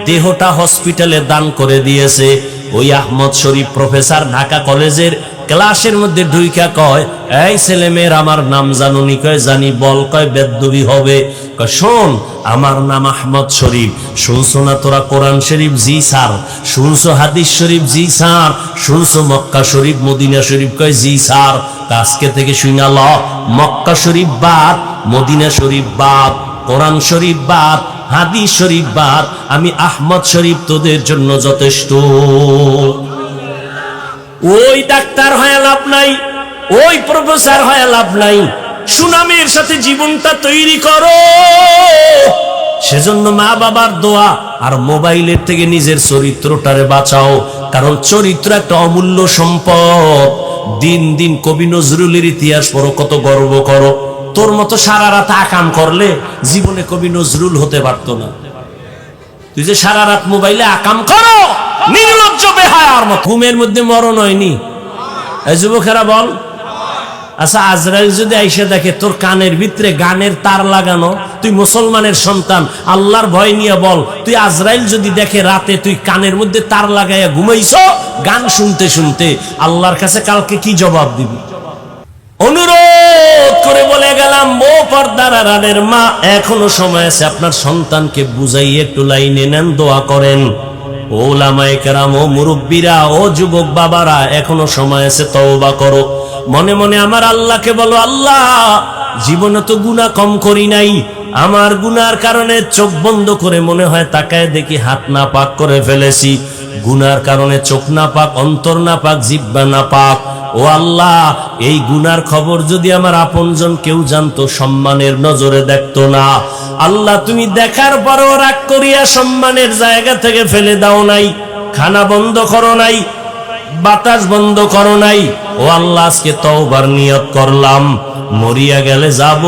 দেহটা হসপিটালে দান করে দিয়েছে। ওই আহমদ শরীফ প্রফেসর ঢাকা কলেজের ক্লাসের মধ্যে ঢুইকা কয়, এই ছেলে মেয়ের আমার নাম জানুনি? কয় জানি। বল। কয় বেদ্যবি হবে। কয় শোন, আমার নাম আহমদ শরীফ। শুনছো না তোরা কোরআন শরীফ? জি স্যার। শুনছো হাদিস শরীফ? জি স্যার। শুনছো মক্কা শরীফ, মদিনা শরীফ? কয় জি স্যার। আজকে থেকে শুনা ল, মক্কা শরীফ বাদ, মদিনা শরীফ বাদ, কোরআন শরীফ বাদ, হাদিস শরীফ বাদ, আমি আহমদ শরীফ তোদের জন্য যথেষ্ট। ওই ডাক্তার হয়ে লাভ নাই, ওই প্রফেসর হয়ে লাভ নাই, সুনামের সাথে জীবনটা তৈরি করো। সেজন্য মা বাবার দোয়া আর মোবাইলের থেকে নিজের চরিত্রটারে বাঁচাও, কারণ চরিত্র একটা অমূল্য সম্পদ। দিন দিন কবি নজরুলের ইতিহাস পড়ো, কত গর্ব করো। তোর মতো সারা রাত আকাম করলে জীবনে কবি নজরুল হতে পারতো না। তুই যে সারা রাত মোবাইলে আকাম করো, নির্লজ্জ বেহায়ার মতো। ঘুমের মধ্যে মরণ হয়নি? এই যুবকেরা বল। আচ্ছা, আজরাইল যদি আইসা দেখে তোর কানের ভিতরে গানের তার লাগানো, তুই মুসলমানের সন্তান, আল্লাহর ভয় নিয়ে বল, তুই আজরাইল যদি দেখে রাতে তুই কানের মধ্যে তার লাগাইয়া ঘুমাইছ গান শুনতে শুনতে, আল্লাহর কাছে কালকে কি জবাব দিবি? অনুরোধ করে বলে গেলাম, ও পর্দার আড়ালের মা, এখনো সময় আছে, আপনার সন্তানকে বুঝাই একটু লাইনে নেন, দোয়া করেন। ও ওলামায়ে কেরাম, ও মুরব্বীরা, ও যুবক বাবারা, এখনো সময় আছে, তওবা করো। মনে মনে আমার আল্লাহকে বলো, আল্লাহ জীবনে তো গুনাহ কম করি নাই, আমার গুনার কারণে চোখ বন্ধ করে মনে হয় তাকায় দেখি হাত না পাক করে ফেলেছি। গুনার কারণে চোখ না পাক, অন্তর না পাক, জিহ্বা না পাক। ও আল্লাহ, এই গুনার খবর যদি আমার আপনজন কেউ জানতো, সম্মানের নজরে দেখতো না। আল্লাহ, তুমি দেখার পরও রাগ করিয়া সম্মানের জায়গা থেকে ফেলে দাও নাই, খানা বন্ধ করো নাই, বাতাস বন্ধ করো নাই। ও আল্লাহ, আজকে তওবার নিয়ত করলাম, মরিয়া গেলে যাব,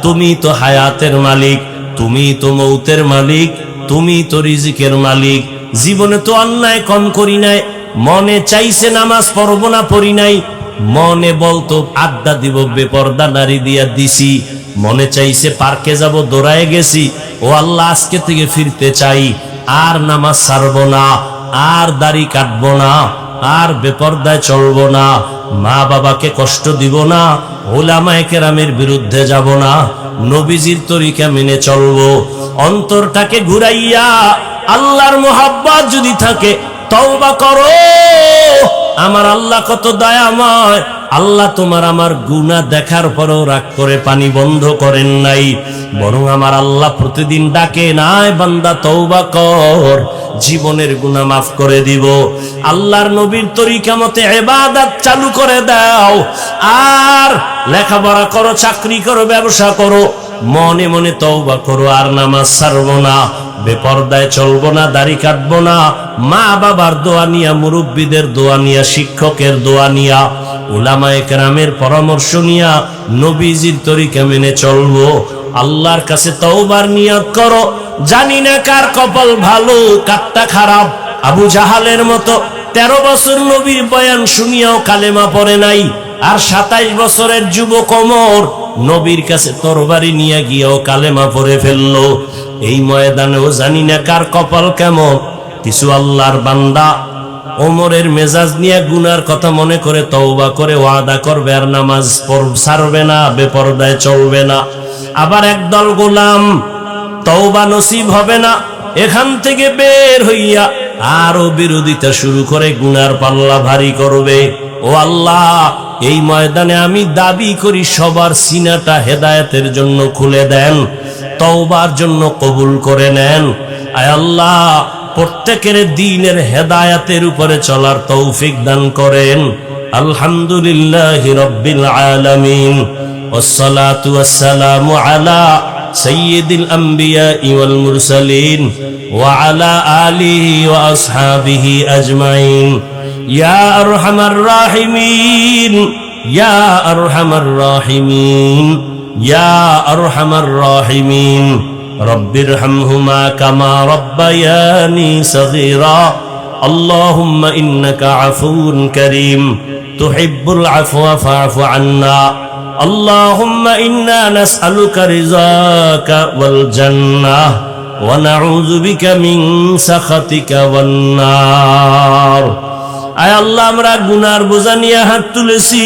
তুমি তো হায়াতের মালিক, তুমি তো মৌতের মালিক, তুমি তো রিজিকের মালিক। জীবনে তো অন্যায় কম করি নাই, মনে চাইছে নামাজ পড়বো না, পড়ি নাই, মনে বলতো আড্ডা দিব, বেপর্দা নারী দিয়া দিছি, মনে চাইছে পার্কে যাব, দৌড়ায় গেছি। ও আল্লাহ, আজকে থেকে ফিরতে চাই, আর নামাজ ছাড়বো না, আর দাড়ি কাটবো না, আর বেপর্দায় চলবো না, মা বাবাকে কষ্ট দিব না, ওলামায়ে কেরামের বিরুদ্ধে যাব না, নবীজির তরিকা মেনে চলবো। অন্তরটাকে ঘুরাইয়া আল্লাহর মোহাব্বত যদি থাকে, তওবা করো। আমার আল্লাহ কত দয়াময়, আল্লাহ তোমার আমার গুনাহ দেখার পরও রাগ করে পানি বন্ধ করেন নাই, বরং আমার আল্লাহ প্রতিদিন ডাকে, নাই বান্দা তওবা কর, জীবনের গুনাহ মাফ করে দিব। আল্লাহর নবীর তরিকা মতে ইবাদত চালু করে দাও, আর লেখাপড়া করো, চাকরি করো, ব্যবসা করো, মনে মনে তওবা করো, আর নামাজ ছাড়বো না, বেপরদায় চলবো না, দাড়ি কাটবো না, মা বাবার দোয়া নিয়া, মুরব্বীদের দোয়া নিয়া, শিক্ষকের দোয়া নিয়া, উলামায়ে কেরামের পরামর্শ নিয়া নবীজির তরিকা মেনে চলবো। আল্লাহর কাছে তওবার নিয়ত করো। জানি না কার কপাল ভালো, কারটা খারাপ। আবু জাহালের মতো 13 বছর নবীর বয়ান শুনিয়াও কালেমা পড়ে নাই, আর 27 বছরের যুবক ওমর নবীর কাছে তরবারি নিয়ে গিয়েও কালেমা পড়ে ফেললো। এই ময়দানেও জানি না কার কপাল কেমন। কিছু আল্লাহর বান্দা ওমরের মেজাজ নিয়ে গুনার কথা মনে করে তওবা করে ওয়াদা করবে, আর নামাজ ছাড়বে না, বেপরদায় চলবে না। আবার একদল গোলাম তওবা নসিব হবে না, এখান থেকে বের হইয়া আরো বিরোধিতা শুরু করে গুনার পাল্লা ভারী করবে। ও আল্লাহ, এই ময়দানে আমি দাবি করি সবার সিনাটা হেদায়েতের জন্য খুলে দেন, তওবার জন্য কবুল করে নেন। আয় আল্লাহ, প্রত্যেকের দ্বীনের হেদায়েতের উপরে চলার তৌফিক দান করেন। আলহামদুলিল্লাহি রাব্বিল আলামিন, ওয়াসসালাতু ওয়াসসালামু আলা সাইয়্যিদিল আমবিয়াই ওয়াল মুরসালিন ওয়া আলা আলিহি ওয়া আসহাবিহি আজমাইন। ইয়া আরহামার রাহিমিন, ইয়া আরহামার রাহিমিন, ইয়া আরহামার রাহিমিন। রব্বিরহামহুমা কামা রব্বায়ানি সগীরা। আল্লাহুম্মা ইন্নাকা আফুউন কারীম, তুহিব্বুল আফওয়া ফা'ফু আন্না। আল্লাহুম্মা ইন্না নাসআলুকা রিযাকা ওয়াল জান্নাহ ওয়া নাউযু বিকা মিন সাখাতিকা ওয়ান নার। আয় আল্লাহ, আমরা গুনার বোঝা নিয়ে হাত তুলেছি।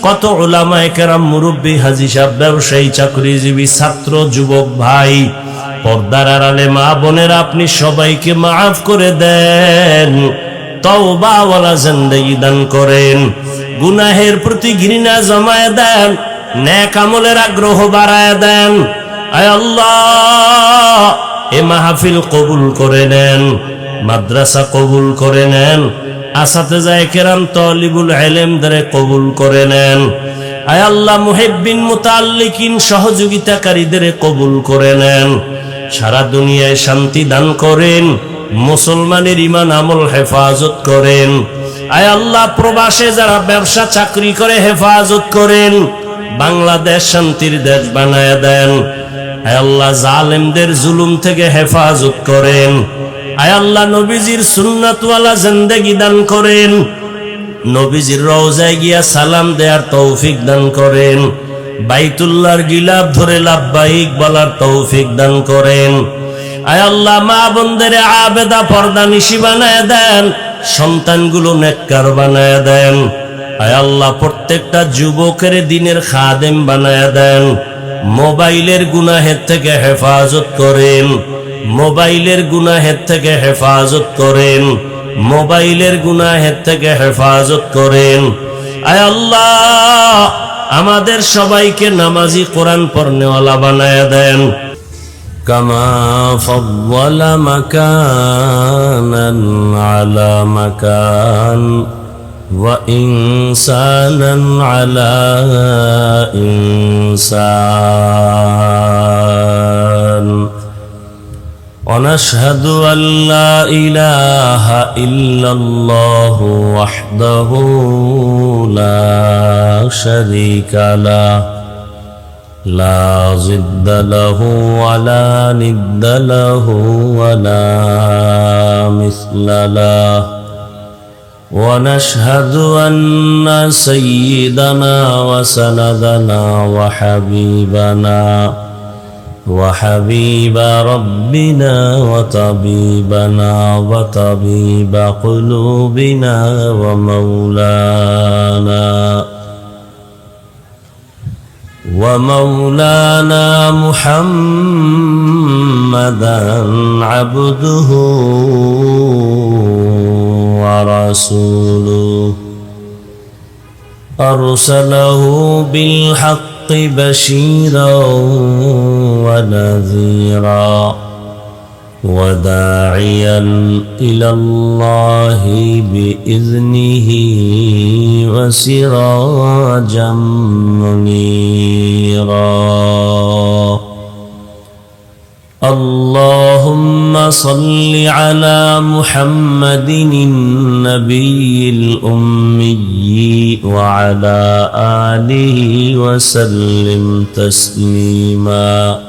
কত উলামায়ে কেরাম, মুরব্বী, হাজী সাহেব, ব্যবসায়ী, চাকরিজীবী, ছাত্র, যুবক ভাই, পর্দার আড়ালে মা বোনেরা, আপনি সবাইকে মাফ করে দেন, তওবাওয়ালা জিন্দেগি দান করেন, গুনাহের প্রতি ঘৃণা জমায়ে দেন, নেক আমলের আগ্রহ বাড়ায় দেন। আয় আল্লাহ, এ মাহফিল কবুল করে নেন, মাদ্রাসা কবুল করে নেন, আসাতেজায়ে কেরাম, তালিবুল ইলমদের কবুল করে নেন। আয় আল্লাহ, মুহিব্বিন, মুতাআল্লিকিন, সহযোগিতাকারীদের কবুল করে নেন। সারা দুনিয়ায় শান্তি দান করেন, মুসলমানের ঈমান আমল হেফাজত করেন। আয় আল্লাহ, প্রবাসে যারা ব্যবসা চাকরি করে হেফাজত করেন, বাংলাদেশ শান্তির দেশ বানায় দেন। আয় আল্লাহ, জালেমদের জুলুম থেকে হেফাজত করেন। আয় আল্লাহ, নবীজির সুন্নাতওয়ালা জিন্দেগি দান করেন, নবীজির রওজায় গিয়া সালাম দেওয়ার তৌফিক দান করেন, বাইতুল্লাহর গিলাফ ধরে লাব্বাইক বলার তৌফিক দান করেন। আয় আল্লাহ, মা বোনদের আবেদা পর্দানিশী বানায় দেন, সন্তানগুলো নেককার বানায় দেন। আয় আল্লাহ, প্রত্যেকটা যুবকের দিনের খাদেম বানায় দেন। মোবাইলের গুনাহের থেকে হেফাজত করেন, মোবাইলের গুনাহের থেকে হেফাজত করেন, মোবাইলের গুনাহের থেকে হেফাজত করেন। আয় আল্লাহ, আমাদের সবাইকে নামাজি, কোরআন পড়নেওয়ালা বানায় দেন। কামা ফাদ্দালা মাকানান আলা মাকান ওয়া ইনসানান আলা ইনসান। ونشهد أن لا إله إلا الله وحده لا شريك له، لا ضد له ولا ند له ولا مثل له. ونشهد أن سيدنا وسندنا وحبيب ربنا وطبيبنا وطبيب قلوبنا ومولانا محمدا عبده رسوله أرسله بالحق بشيرا ونذيرا وداعيا إلى الله بإذنه وسراجا منيرا اللهم صل على محمد النبي الأمي وعلى آله وسلم تسليما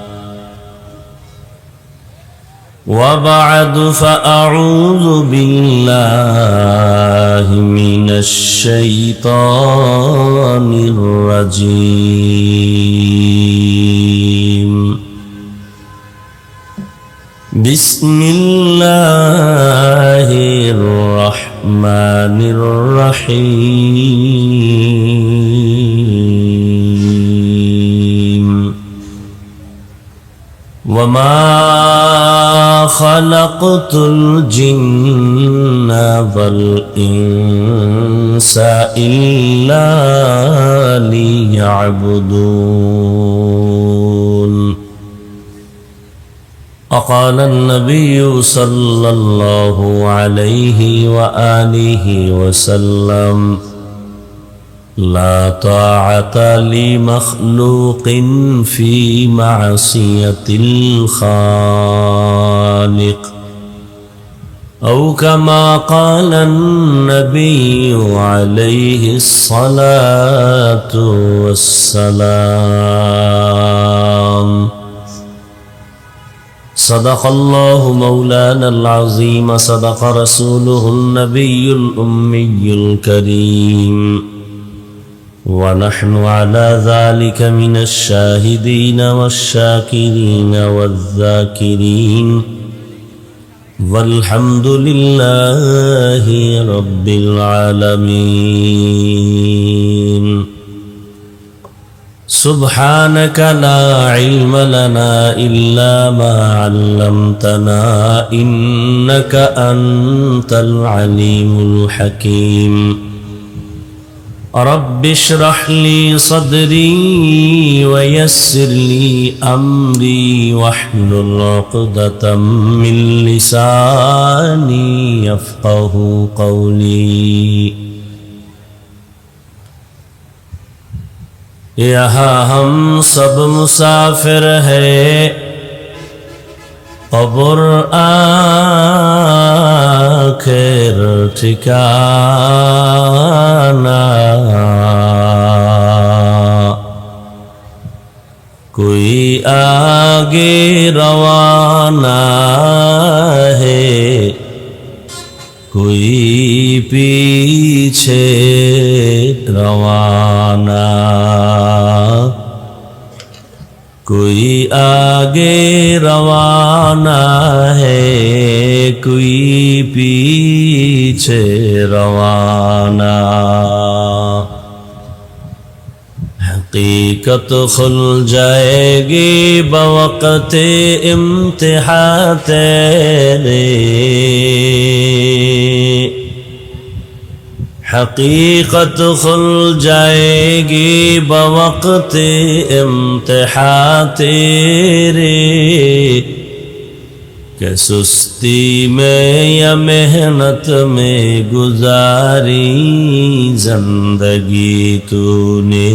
وبعد فأعوذ بالله من الشيطان الرجيم بسم الله الرحمن الرحيم وما خلقت الجن والإنس إلا ليعبدون وقال النبي صلى الله عليه وآله وسلم لا طاعة لمخلوق في معصية الخالق أو كما قال النبي عليه الصلاة والسلام صدق الله مولانا العظيم صدق رسوله النبي الأمي الكريم ونحن على ذلك من الشاهدين والشاكرين والذاكرين والحمد لله رب العالمين سبحانك لا علم لنا إلا ما علمتنا إنك أنت العليم الحكيم رب اشرح لي صدري ويسر لي أمري واحلل عقدة من لساني يفقه قولي यहाँ हम सब मुसाफिर है कब्र आखिर ठिकाना कोई आगे रवाना है कोई पीछे रवाना कोई आगे रवाना है कोई पीछे रवाना हकीकत खुल जाएगी बवक़्त इम्तिहान तेरे हकीकत खुल जाएगी बवक़्त इम्तिहान तेरे कि सुस्ती में या मेहनत में गुजारी जिंदगी तूने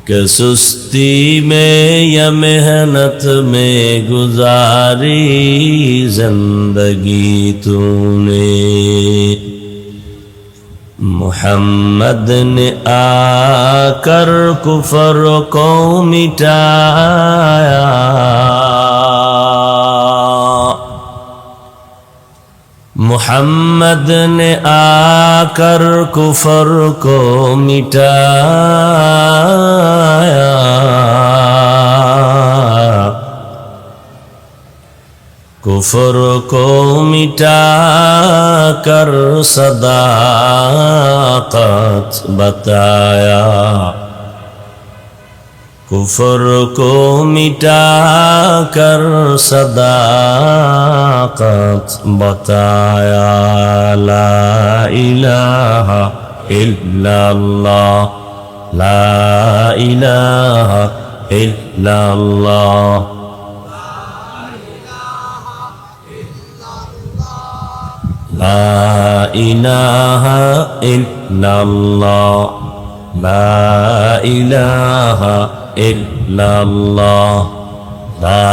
कि सुस्ती में या मेहनत में गुजारी जिंदगी तूने मुहम्मद ने आकर कुफर को मिटाया मुहम्मद ने आकर कुफर को मिटाया कुफर को मिटा कर सदाकत बताया कुफर को मिटा कर सदाकत बताया ला इलाहा इल्लल्लाह ला इलाहा इल्लल्लाह ला इलाहा इल्लल्लाह ला इलाहा इल्लल्लाह ला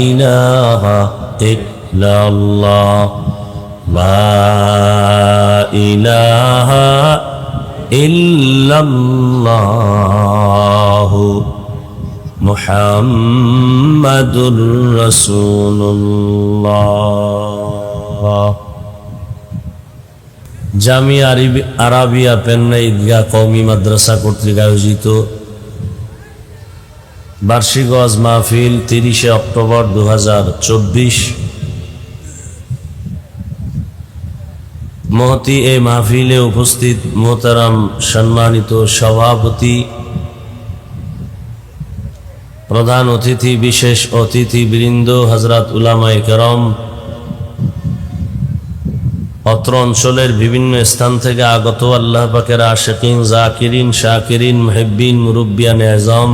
इलाहा इल्लल्लाह ला इलाहा इल्लल्लाह मुहम्मदुर রাসূলুল্লাহ। জামিয়া আরাবিয়া পেন্না ঈদগাহ কওমি মাদ্রাসা কর্তৃক আয়োজিত বার্ষিক ওয়াজ মাহফিল 30 অক্টোবর 2024। মহতি এই মাহফিলে উপস্থিত মোহতারাম সম্মানিত সভাপতি, প্রধান অতিথি, বিশেষ অতিথিবৃন্দ, হযরত উলামায়ে কেরাম, অত্র অঞ্চলের বিভিন্ন স্থান থেকে আগত আল্লাহ পাকের আশিকিন, জাকিরিন, শাকিরিন, মুহিব্বিন, মুরব্বিয়ানে আযম,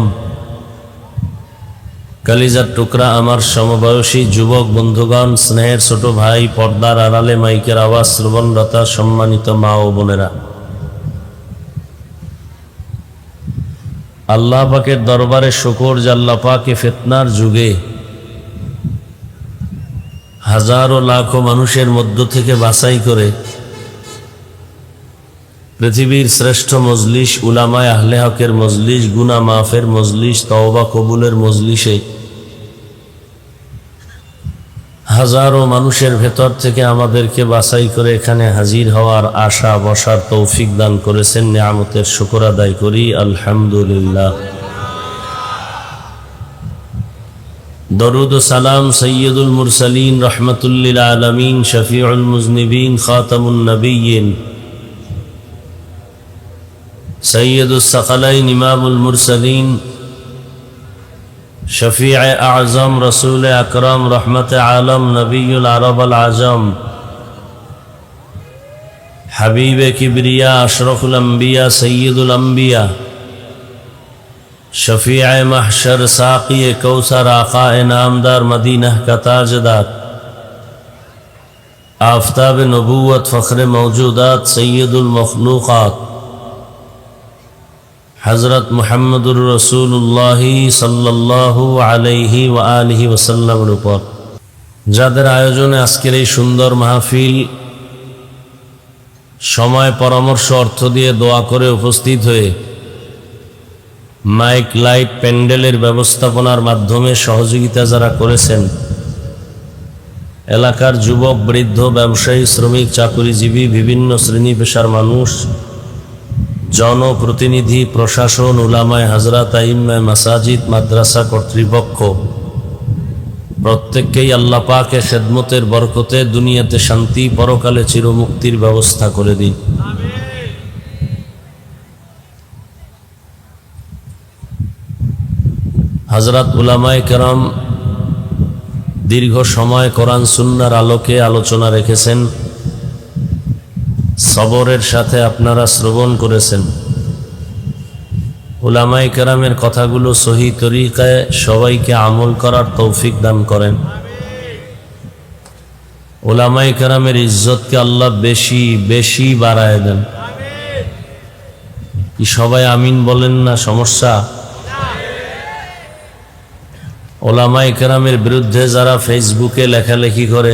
কলিজার টুকরা আমার সমবয়সী যুবক বন্ধুগণ, স্নেহের ছোট ভাই, পর্দার আড়ালে মাইকের আওয়াজ শ্রবণরতা সম্মানিত মা ও বোনেরা, আল্লাহ পাকের দরবারে শুকর যে আল্লাহ পাকে ফিতনার যুগে হাজারো লাখো মানুষের মধ্য থেকে বাছাই করে পৃথিবীর শ্রেষ্ঠ মজলিস, উলামায়ে আহলে হকের মজলিস, গুনাহ মাফের মজলিস, তওবা কবুলের মজলিসে হাজারো মানুষের ভেতর থেকে আমাদেরকে বাছাই করে এখানে হাজির হওয়ার আশা বসার তৌফিক দান করেছেন। নিয়ামতের শুকর আদায় করি আলহামদুলিল্লাহ। দরুদ ও সালাম সৈয়দুল মুরসালিন, রহমাতুল লিল আলামিন, শফিউল মুজনিবিন, খাতামুন নবিয়্যিন, সৈয়দুস সাকালাইন, ইমামুল মুরসালিন, শফিউ আযম, রাসূল আকরাম, রহমতে আলম, নবিয়ুল আরব আল আজম, হাবিবে কিবরিয়া, আশরাফুল আম্বিয়া, সৈয়দুল আম্বিয়া, शफीअ महशर, साक़ी कौसर, आक़ाए नामदार, मदीना का ताजदार, आफ़ताब नबूवत, फ़ख्र मौजूदात, सैयदुल मखलूक़ात, हज़रत मुहम्मदुर रसूलुल्लाह सल्लल्लाहु अलैहि व आलिहि वसल्लमेर উপর যাদের আয়োজনে আজকের এই সুন্দর মাহফিল, সময়, পরামর্শ, অর্থ দিয়ে দোয়া করে উপস্থিত হয়ে মাইক, লাইট, প্যান্ডেলের ব্যবস্থাপনার মাধ্যমে সহযোগিতা যারা করেছেন, এলাকার যুবক, বৃদ্ধ, ব্যবসায়ী, শ্রমিক, চাকুরিজীবী, বিভিন্ন শ্রেণী পেশার মানুষ, জনপ্রতিনিধি, প্রশাসন, উলামায়ে হযরত, আইম্মায়ে মাসাজিদ, মাদ্রাসা কর্তৃপক্ষ, প্রত্যেককেই আল্লাহ পাকের খেদমতের বরকতে দুনিয়াতে শান্তি, পরকালে চিরমুক্তির ব্যবস্থা করে দিন। হযরত উলামায়ে কেরাম দীর্ঘ সময় কোরআন সুন্নাহর আলোকে আলোচনা রেখেছেন, সবরের সাথে আপনারা শ্রবণ করেছেন। উলামায়ে কেরামের কথাগুলো সহি তরিকায় সবাইকে আমল করার তৌফিক দান করেন। উলামায়ে কেরামের ইজ্জতকে আল্লাহ বেশি বেশি বাড়ায় দেন। কি সবাই আমিন বলেন না? সমস্যা? উলামায়ে কেরামের বিরুদ্ধে যারা ফেসবুকে লেখালেখি করে,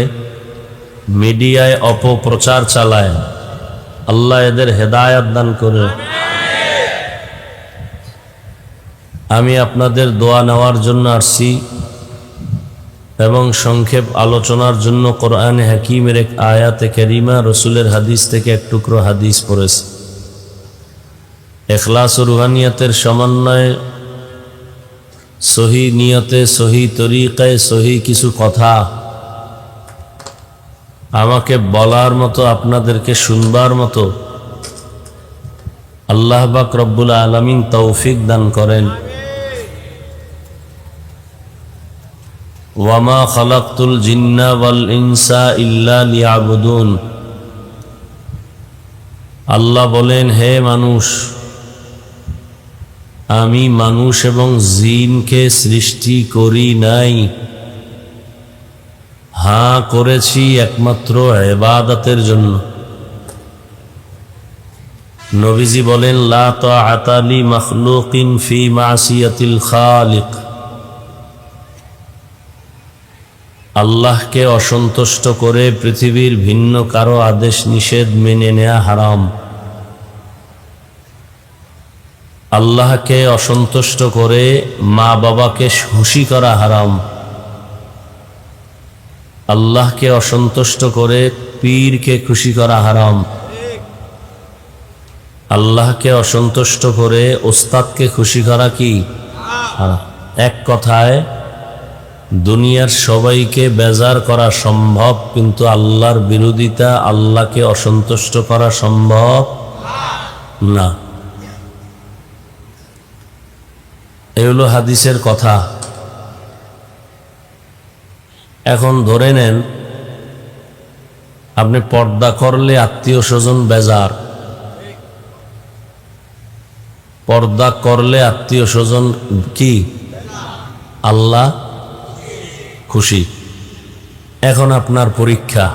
মিডিয়ায় অপপ্রচার চালায়, আল্লাহ এদের হেদায়েত দান করে। আমি আপনাদের দোয়া নেওয়ার জন্য আসছি এবং সংক্ষেপ আলোচনার জন্য কোরআনে হাকিমের এক আয়াতে কারিমা, রসুলের হাদিস থেকে এক টুকরো হাদিস পড়েছি। ইখলাস ও রুহানিয়তের সমন্বয়ে, সহি নিয়তে, সহি তরিকায়, সহি কিছু কথা আমাকে বলার মতো, আপনাদেরকে শুনবার মতো আল্লাহ পাক রব্বুল আলামিন তৌফিক দান করেন। ওয়ামা খালাকতুল জিন্না ওয়াল ইনসা ইল্লা লিয়াবুদুন। আল্লাহ বলেন, হে মানুষ, আমি মানুষ এবং জিনকে সৃষ্টি করি নাই, হ্যাঁ করেছি একমাত্র ইবাদতের জন্য। নবীজি বলেন, লা তাআতা লি মাখলুকিন ফি মাসিয়াতিল খালিক। আল্লাহকে অসন্তুষ্ট করে পৃথিবীর ভিন্ন কারো আদেশ নিষেধ মেনে নেওয়া হারাম। আল্লাহকে অসন্তুষ্ট করে মা বাবাকে খুশি করা হারাম। আল্লাহকে অসন্তুষ্ট করে পীরকে খুশি করা হারাম। আল্লাহকে অসন্তুষ্ট করে ওস্তাদকে খুশি করা কি হারাম। এক কথায় দুনিয়ার সবাইকে বেজার করা সম্ভব, কিন্তু আল্লাহর বিরোধিতা, আল্লাহকে অসন্তুষ্ট করা সম্ভব না। এই হলো হাদিসের কথা। এখন ধরে নেন, আপনি পর্দা করলে আত্মীয় স্বজন বেজার, পর্দা করলে আত্মীয় স্বজন কি, আল্লাহ খুশি। এখন আপনার পরীক্ষা,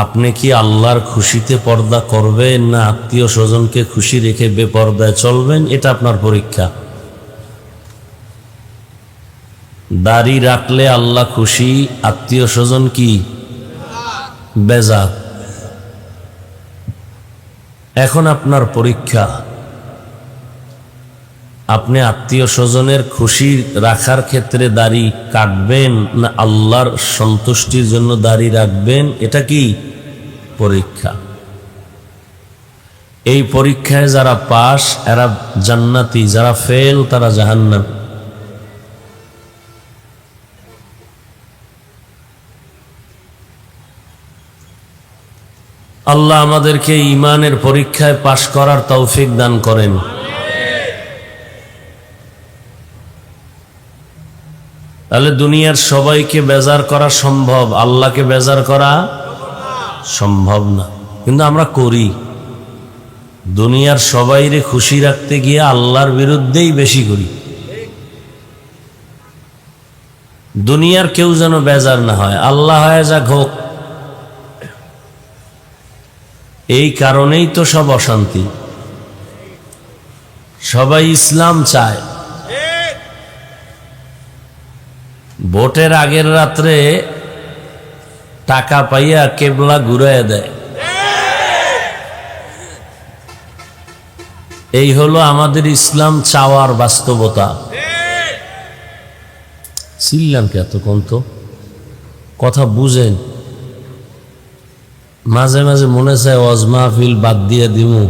আপনি কি আল্লাহর খুশিতে পর্দা করবেন না আত্মীয় স্বজনকে খুশি রেখে বেপর্দায় চলবেন? এটা আপনার পরীক্ষা। দাড়ি রাখলে আল্লাহ খুশি, আত্মীয় স্বজন কি বেজার। এখন আপনার পরীক্ষা, আপনি আত্মীয় স্বজনের খুশি রাখার ক্ষেত্রে দাড়ি কাটবেন না আল্লাহর সন্তুষ্টির জন্য দাড়ি রাখবেন? এটা কি পরীক্ষা। এই পরীক্ষায় যারা পাস এরা জান্নাতি, যারা ফেল তারা জাহান্নামী। আল্লাহ আমাদেরকে ঈমানের পরীক্ষায় পাশ করার তৌফিক দান করেন। তাহলে দুনিয়ার সবাইকে বেজার করা সম্ভব, আল্লাহকে বেজার করা সম্ভব না, কিন্তু আমরা করি। দুনিয়ার সবাইরে খুশি রাখতে গিয়ে আল্লাহর বিরুদ্ধেই বেশি করি। দুনিয়ার কেউ যেন বেজার না হয়, আল্লাহ হয়ে যাক হোক। এই কারণেই তো সব অশান্তি। সবাই ইসলাম চায়, ভোটের আগের রাত্রে টাকা পাইয়া কেবলা ঘুরাইয়া দেয়। এই হলো আমাদের ইসলাম চাওয়ার বাস্তবতা। ছিলাম কে এতক্ষণ, তো কথা বুঝেন। মাঝে মাঝে মনে চায় ওয়াজ মাহফিল বাদ দিয়ে দিমু,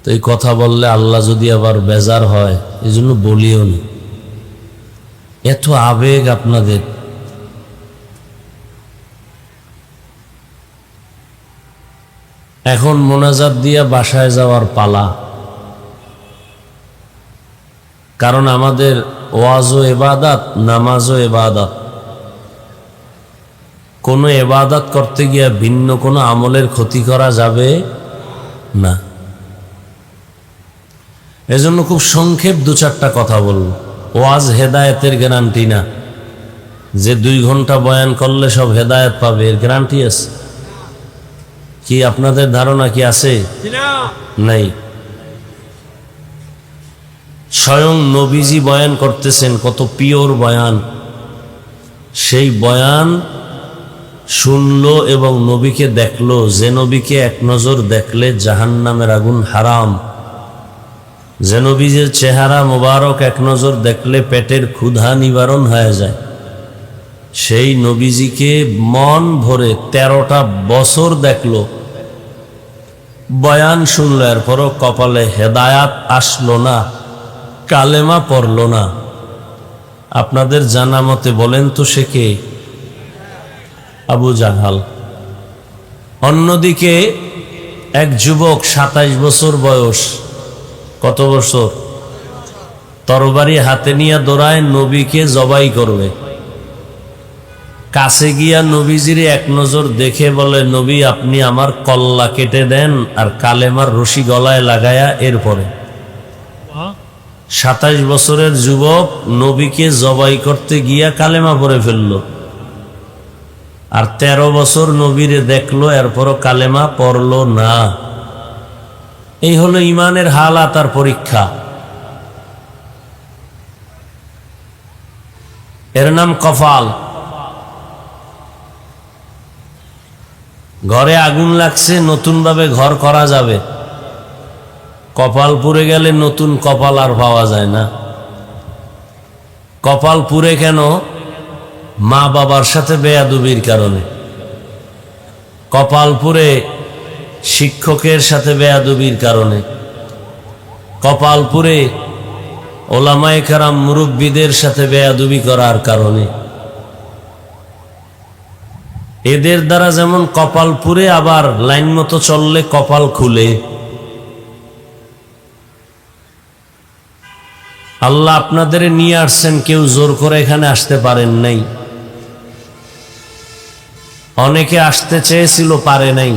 তো এই কথা বললে আল্লাহ যদি আবার বেজার হয়, এই জন্য বলিও নি। এত আবেগ আপনাদের। এখন মোনাজাত দিয়া বাসায় যাওয়ার পালা, কারণ আমাদের ওয়াজও ইবাদত, নামাজও ইবাদত। কোনো ইবাদত করতে গিয়ে ভিন্ন কোনো আমলের ক্ষতি করা যাবে না। এজন্য খুব সংক্ষেপ দু চারটা কথা বলবো। ওয়াজ হেদায়েতের গ্যারান্টি না, যে 2 ঘন্টা বয়ান করলে সব হেদায়েত পাবে, এর গ্যারান্টি আছে কি? আপনাদের ধারণা কি আছে? নাই। স্বয়ং নবীজি বয়ান করতেছেন, কত পিওর বয়ান। সেই বয়ান শুনলো এবং নবীকে দেখলো, যে নবীকে এক নজর দেখলে জাহান্নামের আগুন হারাম, যে নবীজের চেহারা মোবারক এক নজর দেখলে পেটের ক্ষুধা নিবারণ হয়ে যায়, সেই নবীজিকে মন ভরে 13টা বছর দেখলো, বয়ান শুনলো, এরপরও কপালে হেদায়াত আসলো না, কালেমা পড়লো না। আপনাদের জানা মতে বলেন তো সে কে? আবু জাহাল। অন্যদিকে এক যুবক 27 বছর বয়স, কত বছর? তরবারি হাতে নিয়ে দৌড়ায় নবীকে জবাই করবে। কাছে গিয়া নবীজির এক নজর দেখে বলে, নবী আপনি আমার কল্লা কেটে দেন আর কালেমার রশি গলায় লাগায়া। এরপরে 27 বছরের যুবক নবীকে জবাই করতে গিয়া কালেমা পড়ে ফেলল, আর 13 বছর নবীরে দেখলো, এরপরও কালেমা পড়ল না। এই হলো ইমানের হালাত আর পরীক্ষা। এর নাম কপাল। ঘরে আগুন লাগছে, নতুন ভাবে ঘর করা যাবে, কপাল পুড়ে গেলে নতুন কপাল আর পাওয়া যায় না। কপাল পুড়ে কেন? মা বাবার সাথে বেয়াদবির কারণে। কপাল পুড়ে শিক্ষকের সাথে বেয়াদবির কারণে। কপাল পুড়ে ওলামায়ে কেরাম মুরব্বীদের সাথে বেয়াদবি করার কারণে। এদের দ্বারা যেমন কপাল পুড়ে, আবার লাইন মতো চললে কপাল খুলে। আল্লাহ আপনাদের নিয়ে আসছেন, কেউ জোর করে এখানে আসতে পারেন নাই। অনেকে আসতে চেয়েছিল, পারে নাই।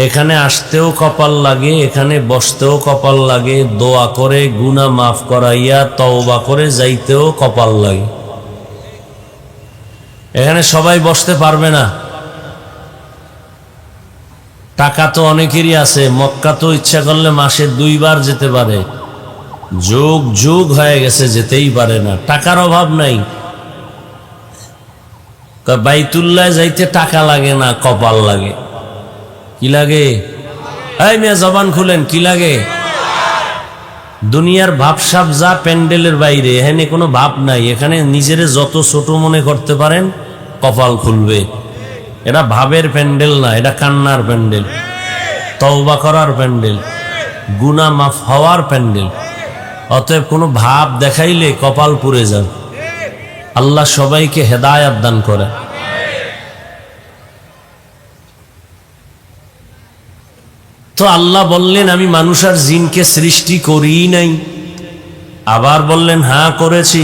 এখানে আসতেও কপাল লাগে, এখানে বসতেও কপাল লাগে, দোয়া করে গুনাহ মাফ করাইয়া তওবা করে যাইতেও কপাল লাগে। এখানে সবাই বসতে পারবে না। টাকা তো অনেকেরই আছে, মক্কা তো ইচ্ছা করলে মাসে 2 বার যেতে পারে, যুগ যুগ হয়ে গেছে যেতেই পারে না। টাকার অভাব নাই। বাইতুল্লাহ যাইতে টাকা লাগে না, কপাল লাগে। কি লাগে? এই মিয়া জবান খুলেন, কি লাগে? দুনিয়ার ভাবসাব যা প্যান্ডেলের বাইরে, এখানে কোনো ভাব নাই। এখানে নিজেরে যত ছোট মনে করতে পারেন, কপাল খুলবে। এটা ভাবের প্যান্ডেল না, এটা কান্নার প্যান্ডেল, তওবা করার প্যান্ডেল, গুনাহ মাফ হওয়ার প্যান্ডেল। অতএব কোনো ভাব দেখাইলে কপাল পুড়ে যান। আল্লাহ সবাইকে হেদায়াত দান করে। তো আল্লাহ বললেন, আমি মানুষ আর জিনকে সৃষ্টি করিই নাই। আবার বললেন, হ্যাঁ করেছি।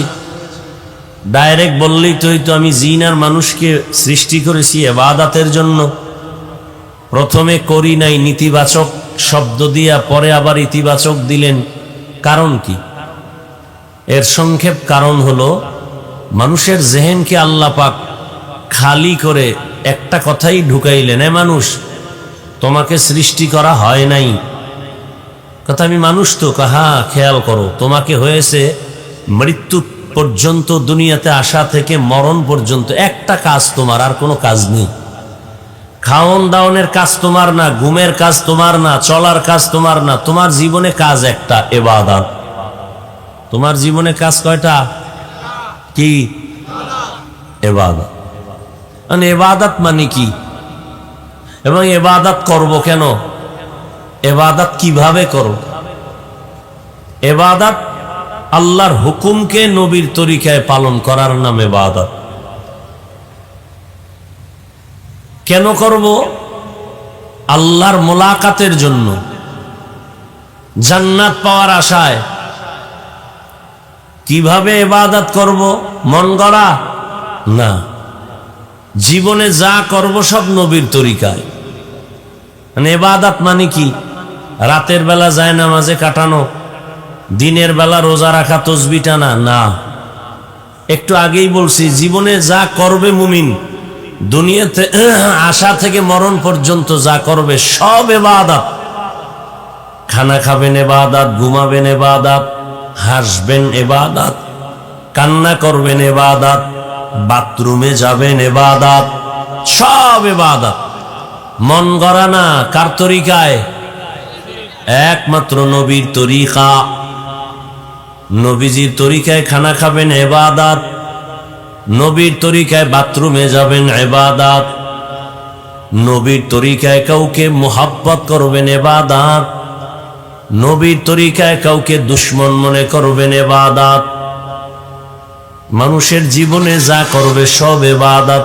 ডাইরেক্ট বললেই তো হইতো, আমি জিন আর মানুষকে সৃষ্টি করেছি ইবাদতের জন্য। প্রথমে করি নাই নেতিবাচক শব্দ দিয়া, পরে আবার ইতিবাচক দিলেন। কারণ কি? এর সংক্ষেপ কারণ হলো, মানুষের জেহেনকে আল্লাহ পাক খালি করে একটা কথাই ঢুকাইলেন, এ মানুষ তোমাকে সৃষ্টি করা হয় নাই। কথা, আমি মানুষ তো? হ্যাঁ, খেয়াল করো, তোমাকে হয়েছে মৃত্যু পর্যন্ত, দুনিয়াতে আসা থেকে মরণ পর্যন্ত একটা কাজ তোমার, আর কোনো কাজ নেই। খাওন দাওনের কাজ তোমার না, ঘুমের কাজ তোমার না, চলার কাজ তোমার না। তোমার জীবনে কাজ একটা, ইবাদত। তোমার জীবনে কাজ কয়টা? কি? ইবাদত। মানে ইবাদত মানে কি, এবং ইবাদত করব কেন, ইবাদত কিভাবে করব? ইবাদত আল্লাহর হুকুমকে নবীর তরিকায় পালন করার নাম ইবাদত। কেন করব? আল্লাহর মোলাকাতের জন্য, জান্নাত পাওয়ার আশায়। কিভাবে ইবাদত করব? মন গড়া না, জীবনে যা করব সব নবীর তরিকায়। মানে ইবাদত মানে কি? রাতের বেলা যায় নামাজে কাটানো, দিনের বেলা রোজা রাখা, তসবিহ টানা না। একটু আগেই বলছি, জীবনে যা করবে মুমিন, দুনিয়াতে আসা থেকে মরণ পর্যন্ত যা করবে সব ইবাদত। খানা খাবেন ইবাদত, ঘুমাবেন ইবাদত, হাসবেন ইবাদত, কান্না করবেন ইবাদত, বাথরুমে যাবেন ইবাদত, সব ইবাদত। মন গড়া না। কার তরিকায়? একমাত্র নবীর তরিকা। নবীজির তরিকায় খানা খাবেন ইবাদত, নবীর তরিকায় বাথরুমে যাবেন ইবাদত, নবীর তরিকায় কাউকে মোহাব্বত করবেন ইবাদত, নবীর তরিকায় কাউকে দুশ্মন মনে করবেন ইবাদত। মানুষের জীবনে যা করবে সব ইবাদত।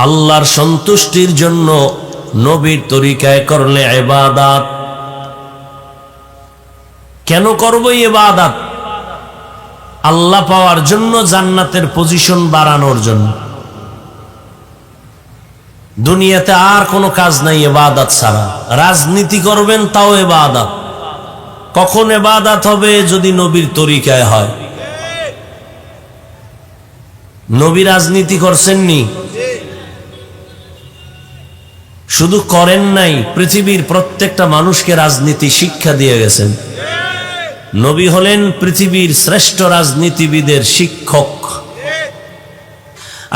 আল্লাহর সন্তুষ্টির জন্য নবীর তরিকায় করলে ইবাদত। কেন করব ইবাদত? আল্লাহ পাওয়ার জন্য, জান্নাতের পজিশন বাড়ানোর জন্য। দুনিয়াতে আর কোনো কাজ নাই ইবাদত ছাড়া। রাজনীতি করবেন তাও ইবাদত। কখন ইবাদত হবে? যদি নবীর তরিকায় হয়। নবী রাজনীতি করছেননি, শুধু করেন নাই, পৃথিবীর প্রত্যেকটা মানুষকে রাজনীতি শিক্ষা দিয়ে গেছেন। নবী হলেন পৃথিবীর শ্রেষ্ঠ রাজনীতিবিদের শিক্ষক,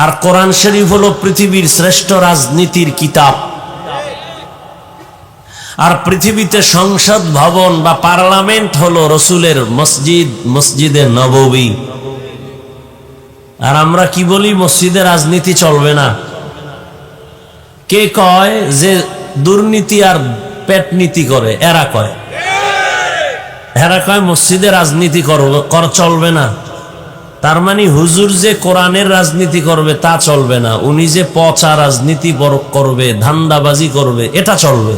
আর কোরআন শরীফ হলো পৃথিবীর শ্রেষ্ঠ রাজনীতির কিতাব। আর পৃথিবীতে সংসদ ভবন বা পার্লামেন্ট হলো রসুলের মসজিদ, মসজিদে নববী। আর আমরা কি বলি? মসজিদে রাজনীতি চলবে না। কে কয় যে দুর্নীতি আর পেটনীতি করে? এরা কয়। এরা কয় মসজিদে রাজনীতি চলবে না। তার মানে হুজুর যে কোরআনের রাজনীতি করবে তা চলবে না, উনি যে পচা রাজনীতি করবে, ধান্দাবাজি করবে, এটা চলবে।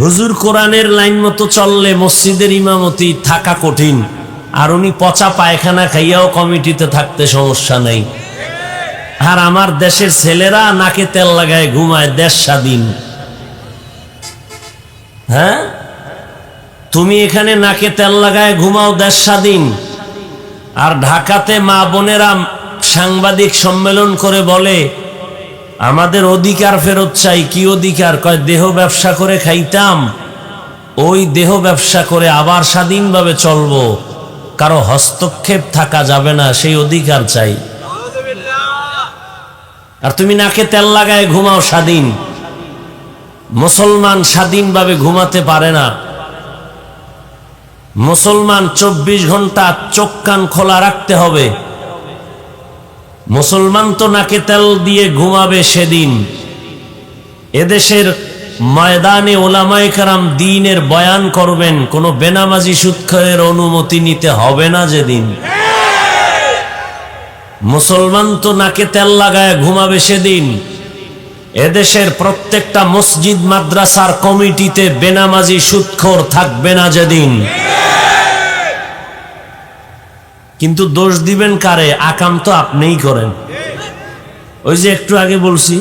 হুজুর কোরআনের লাইন মতো চললে মসজিদের ইমামতি থাকা কঠিন, আর উনি পচা পায়খানা খাইয়াও কমিটিতে থাকতে সমস্যা নাই। আর আমার দেশের ছেলেরা নাকে তেল লাগায় ঘুমায়, দেশ স্বাধীন। হ্যাঁ, তুমি এখানে নাকে তেল লাগায় ঘুমাও, দেশ স্বাধীন। আর ঢাকাতে মা বোনেরা সাংবাদিক সম্মেলন করে বলে আমাদের অধিকার ফেরত চাই। কি অধিকার? কয় দেহ ব্যবসা করে খাইতাম, ওই দেহ ব্যবসা করে আবার স্বাধীনভাবে চলবো, কারো হস্তক্ষেপ থাকা যাবে না, সেই অধিকার চাই। আর তুমি নাকে তেল লাগায় ঘুমাও স্বাধীন। মুসলমান স্বাধীনভাবে ঘুমাতে পারে না। মুসলমান 24 ঘন্টা চোখ কান খোলা রাখতে হবে। মুসলমান তো নাকে তেল দিয়ে ঘুমাবে সেদিন এদেশের ময়দানে ওলামায়ে কেরাম দ্বীনের বয়ান করবেন, কোনো বেনামাজি সুদখোরের অনুমতি নিতে হবে না যেদিন। মুসলমান তো নাকে তেল লাগায় ঘুমাবে সেদিন এদেশের প্রত্যেকটা মসজিদ মাদ্রাসার কমিটিতে বেনামাজি সুদখোর থাকবে না যেদিন। কিন্তু দোষ দিবেন কারে? আকাম তো আপনিই করেন। ওই যে একটু আগে বলছি,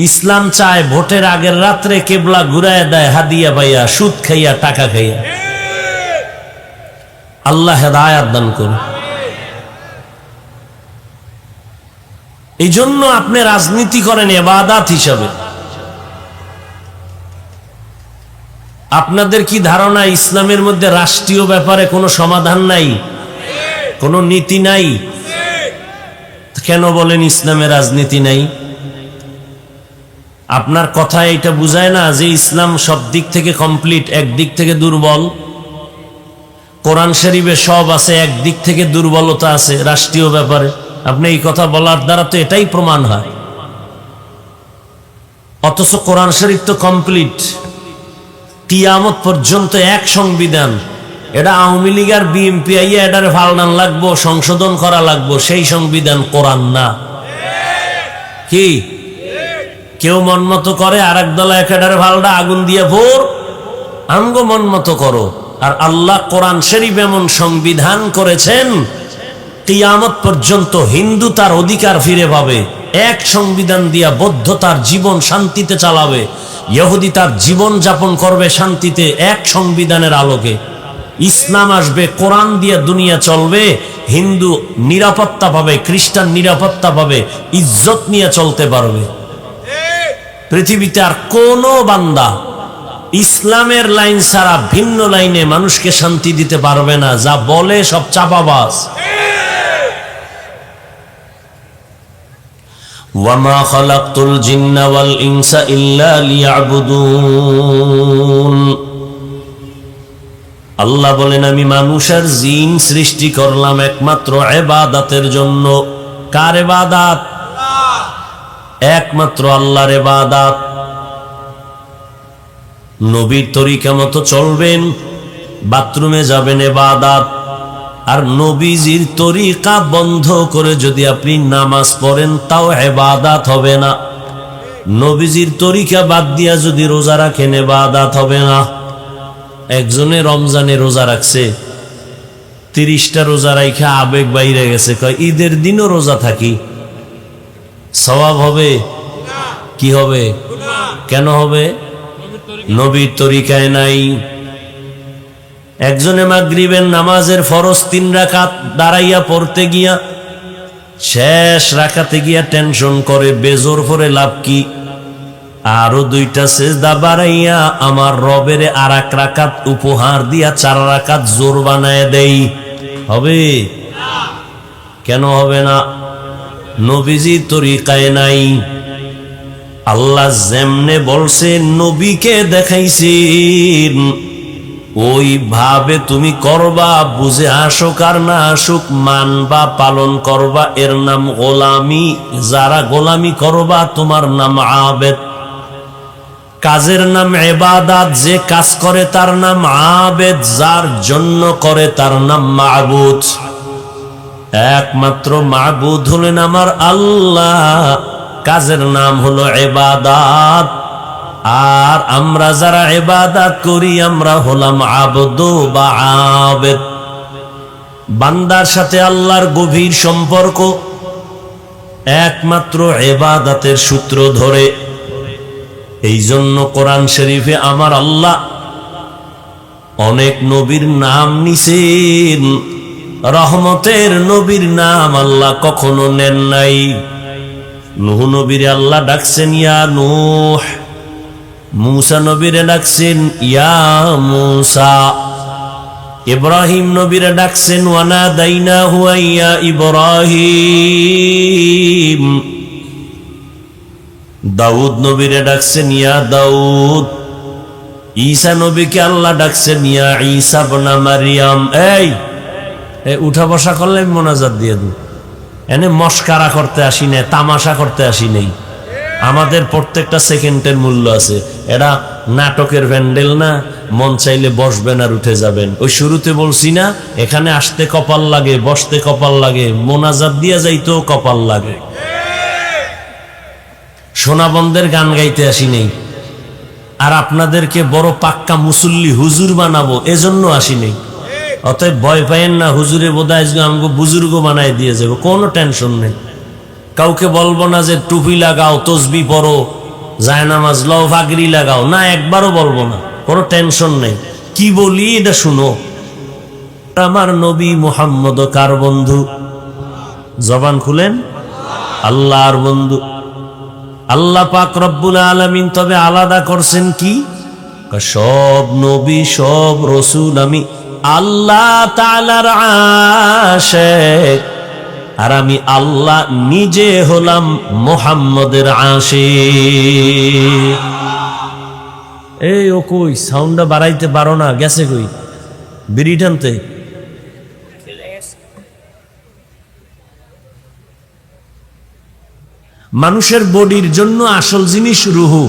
ইসলাম চায় ভোটের আগের রাত্রে কেবলা ঘুরায় দেয় হাদিয়া পাইয়া, সুদ খাইয়া, টাকা খাইয়া। আল্লাহ হেদায়েত দান করুন। এই জন্য আপনি রাজনীতি করেন ইবাদত হিসাবে। আপনাদের কি ধারণা ইসলামের মধ্যে রাষ্ট্রীয় ব্যাপারে কোনো সমাধান নাই, কোনো নীতি নাই? কেন বলেন ইসলামে রাজনীতি নাই? আপনার কথা এটা বুঝায় না যে ইসলাম সব দিক থেকে কমপ্লিট, একদিক থেকে দুর্বল। কোরআন শরীফে সব আছে, একদিক থেকে দুর্বলতা আছে রাষ্ট্রীয় ব্যাপারে। আপনি এই কথা বলার দ্বারা তো এটাই প্রমাণ হয়। অথচ কোরআন শরীফ তো কমপ্লিট, কিয়ামত পর্যন্ত এক সংবিধান। এটা আওয়ামী লীগ আর বিএনপি আইয়া এটারে ফালনান লাগবো, সংশোধন করা লাগবো, সেই সংবিধান কোরআন না। কি কেউ মন মতো করে, আর এক দল একেডারে ফালটা আগুন দিয়ে ভোর, আমগো মন মতো করো। আর আল্লাহ কোরআন শরীফ এমন সংবিধান করেছেন কিয়ামত পর্যন্ত হিন্দু তার অধিকার ফিরে পাবে। এক সংবিধান দিয়া বৌদ্ধ তার জীবন শান্তিতে চালাবে, ইহুদি তার জীবন যাপন করবে শান্তিতে এক সংবিধানের আলোকে। ইসলাম আসবে, কোরআন দিয়ে দুনিয়া চলবে, হিন্দু নিরাপত্তা পাবে, খ্রিস্টান নিরাপত্তা পাবে, ইজ্জত নিয়ে চলতে পারবে। পৃথিবীতে আর কোনো বান্দা ইসলামের লাইন ছাড়া ভিন্ন লাইনে মানুষকে শান্তি দিতে পারবে না। যা বলে সব চাপাবাজ। ওয়ামা খালাকতুল জিন্না ওয়াল ইনসা ইল্লা লিয়াবুদুন। আল্লাহ বলেন আমি মানুষ আর জিন সৃষ্টি করলাম একমাত্র ইবাদতের জন্য। কার ইবাদত? একমাত্র আল্লাহর ইবাদত। নবীর তরিকা মতো চলবেন, বাথরুমে যাবেন ইবাদত। আর নবীজির তরিকা বন্ধ করে যদি আপনি নামাজ পড়েন তাও ইবাদত হবে না। নবীজির তরিকা বাদ দিয়া যদি রোজা রাখেন ইবাদত হবে না। একজনে রমজানে রোজা রাখছে, 30টা রোজা রাইখা আবেগ বাইরে গেছে, কয় ঈদের দিনও রোজা থাকি, সওয়াব হবে? কি হবে? কেন হবে? নবীর তরিকায় নাই। একজনে মাগরিবের নামাজের ফরজ 3 রাকাত দাঁড়াইয়া পড়তে গিয়া শেষ রাকাতে গিয়া টেনশন করে, বেজোর পরে লাভ কি, আরো 2টা সেজদা বাড়াইয়া আমার রবের আর 1 রাকাত উপহার দিয়া 4 রাকাত জোর বানায় দেই। হবে? কেন হবে না? নবীজি তরিকায় নাই। আল্লাহ যেমনে বলছেন নবীকে দেখাইছেন, ওই ভাবে তুমি করবা, বুঝে আসুক আর না আসুক মানবা, পালন করবা, এর নাম গোলামি। যারা গোলামি করবা তোমার নাম আবেদ। কাজের নাম ইবাদত, যে কাজ করে তার নাম আবেদ, যার জন্য করে তার নাম মাবুদ। একমাত্র মাবুদ হলেন আমার আল্লাহ, কাজের নাম হলো ইবাদত। আর আমরা যারা ইবাদত করি আমরা হলাম আবদ বা আবেদ। বান্দার সাথে আল্লাহর গভীর সম্পর্ক একমাত্র ইবাদতের সূত্র ধরে। এই জন্য কোরআন শরীফে আমার আল্লাহ অনেক নবীর নাম নিছেন, রহমতের নবীর নাম আল্লাহ কখনো নেন নাই। নূহ নবীরে আল্লাহ ডাকছেন ইয়া নূহ, মূসা নবীরে ডাকছেন ইয়া মূসা, ইব্রাহিম নবীরে ডাকছেন ওয়ানাদাইনাহু ইয়া ইব্রাহিম, দাউদ নবীরে ডাকছেন ইয়া দাউদ, ঈসা নবীকে আল্লাহ ডাকছেন ইয়া ঈসা ইবনে মারইয়াম। এই উঠা বসা করলে মোনাজাত দিয়ে দিই, এনে মস্কারা করতে আসি না, তামাশা করতে আসি নেই। আমাদের প্রত্যেকটা সেকেন্ডের মূল্য আছে। এটা নাটকের প্যান্ডেল না, মন চাইলে বসবেন আর উঠে যাবেন। ওই শুরুতে বলছি না, এখানে আসতে কপাল লাগে, বসতে কপাল লাগে, মোনাজাত দিয়া যাইতেও কপাল লাগে। সোনাবন্ধের গান গাইতে আসি নেই, আর আপনাদেরকে বড় পাক্কা মুসল্লি হুজুর বানাবো এজন্য আসি নেই। অতএব ভয় পাইয়েন না, হুজুরে বোধহয় আমাকে বুজুর্গ বানাই দিয়ে যাবো, কোনো টেনশন নেই। কাউকে বলবো না যে টুপি লাগাও, তসবি পড়ো, জায়নামাজ লও, পাগড়ি লাগাও, না, একবারও বলবো না, কোনো টেনশন নেই। কি বলি এটা শুনো। আমার নবী মুহাম্মদ কার বন্ধু? জবান খুলেন, আল্লাহর বন্ধু। আল্লাহ পাক রব্বুল আলামিন তবে আলাদা করছেন কি? সব নবী সব রসুল আমি আল্লাহ তাআলার আশিক, আর আমি আল্লাহ নিজে হলাম মুহাম্মদের আশিক। এই ও কই সাউন্ডটা বাড়াইতে পারো না? গেছে কই বিড়ি টানতে? মানুষের বডির জন্য আসল জিনিস রুহু।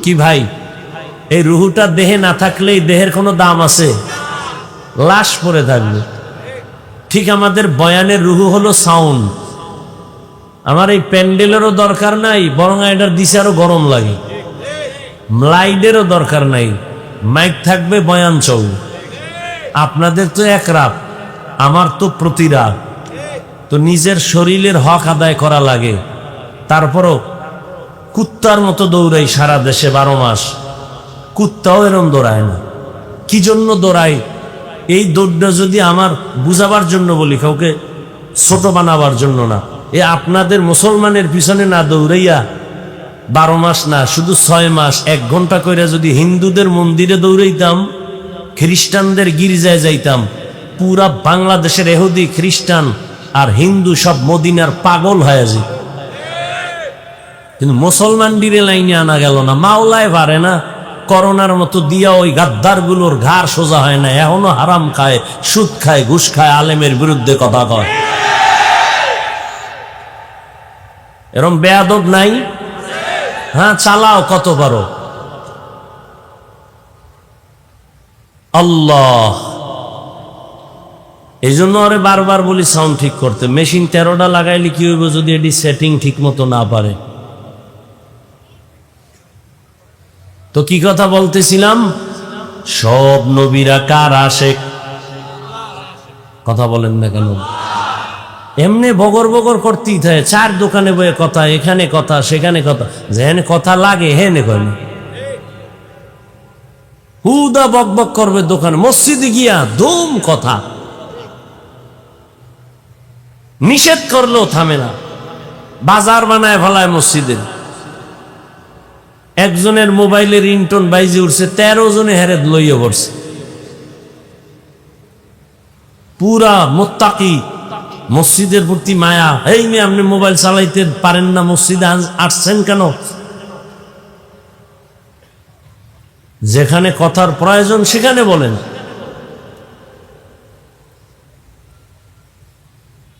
কি ভাই, এই রুহুটা দেহে না থাকলে দেহের কোনো দাম আছে? লাশ পড়ে থাকবে। ঠিক আমাদের বয়ানের রুহু হলো সাউন্ড। আমার এই প্যান্ডেলেরও দরকার নাই, বরং এটার দিছে আরো গরম লাগে। লাইটেরও দরকার নাই, মাইক থাকবে, বয়ান চলবে। আপনাদের তো এক রাত, আমার তো প্রতি রাত। তো নিজের শরীরের হক আদায় করা লাগে। তারপরও কুত্তার মতো দৌড়াই সারা দেশে 12 মাস। কুত্তাও এরম দৌড়ায় না। কি জন্য দৌড়াই? এই দৌড়টা যদি আমার বুঝাবার জন্য বলি, কাউকে ছোট বানাবার জন্য না। এ আপনাদের মুসলমানের পিছনে না দৌড়াইয়া 12 মাস না, শুধু 6 মাস 1 ঘন্টা করে যদি হিন্দুদের মন্দিরে দৌড়াইতাম, খ্রিস্টানদের গির্জায় যাইতাম, পুরা বাংলাদেশের ইহুদি, খ্রিস্টান আর হিন্দু সব মদিনার পাগল হয়ে যেত। কিন্তু মুসলমান ডিরে লাইনে আনা গেল না। মাওলায় পারে না, করোনার মতো দিয়া ওই গাদ্দার গুলোর ঘাড় সোজা হয় না। এখনো হারাম খায়, সুদ খায়, ঘুষ খায়, আলেমের বিরুদ্ধে কথা কয়। এরম বেয়াদব নাই? হ্যাঁ, চালাও কত পারো। আল্লাহ, এই জন্য আরে বারবার বলি সাউন্ড ঠিক করতে। মেশিন 13টা লাগাইলে কি হইব যদি এটি সেটিং ঠিক মতো না পারে? তো কি কথা বলতেছিলাম? সব নবীরা কার আশেক? কথা বলেন না কেন? এমনি বগর বগর করতেই থাকে, চার দোকানে বয়ে কথা, এখানে কথা সেখানে কথা, যেখানে কথা লাগে হেনে কয় না। হুদা বক বক করবে দোকানে, মসজিদে গিয়া ধুম কথা, নিষেধ করলেও থামে না, বাজার বানায় ফেলায় মসজিদের। একজনের মোবাইলে রিংটোন বাইজে উঠছে, 13 জনে হেরে লইয়া পড়ছে। পুরা মোত্তাকি, মসজিদের প্রতি মায়া। এই মেয়ে আপনি মোবাইল চালাইতে পারেন না, মসজিদে আসছেন কেন? যেখানে কথার প্রয়োজন সেখানে বলেন।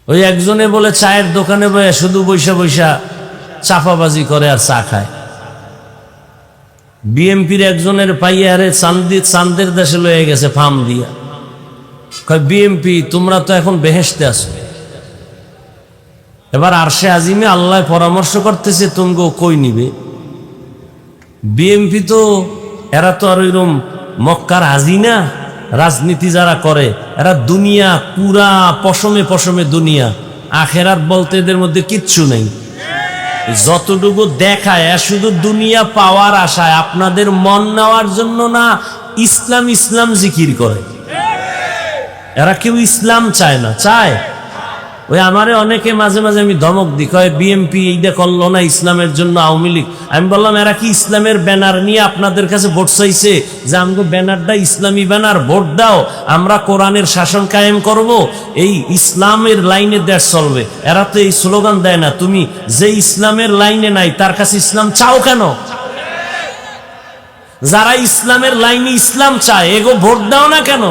ওই একজনে বলে চায়ের দোকানে বসে শুধু বৈশা বৈশা চাপাবাজি করে আর চা খায়। বিএমপির একজনের পাইয়ারে চান্দের দেশে লয়ে গেছে ফার্ম দিয়া। কয় বিএমপি তোমরা তো এখন বেহেশতে আছো, এবার আরশে আজিমে আল্লাহ পরামর্শ করতেছে তোমগো কই নিবে। বিএমপি তো এরা তো আর ওইরকম মক্কার হাজিনা, রাজনীতি যারা করে এরা দুনিয়া পুরা পশমে পশমে দুনিয়া, আখেরাত বলতে এদের মধ্যে কিচ্ছু নেই। যতটুকু দেখায় শুধু দুনিয়া পাওয়ার আশায়, আপনাদের মন নেওয়ার জন্য না, ইসলাম ইসলাম জিকির করে। এরা কেউ ইসলাম চায় না, চায় ওই আমারে অনেকে মাঝে মাঝে আমি ধমক দিই, কয় বিএমপি এইটা করলো না ইসলামের জন্য, আওয়ামী লীগ। আমি বললাম এরা কি ইসলামের ব্যানার নিয়ে আপনাদের কাছে ভোট চাইছে যে আমগো ব্যানারটা ইসলামী ব্যানার, ভোট দাও, আমরা কোরআনের শাসন কায়েম করব, এই ইসলামের লাইনে দেশ চলবে। এরা তো এই স্লোগান দেয় না। তুমি যে ইসলামের লাইনে নাই তার কাছে ইসলাম চাও কেন? যারা ইসলামের লাইনে ইসলাম চায় এগো ভোট দাও না কেন?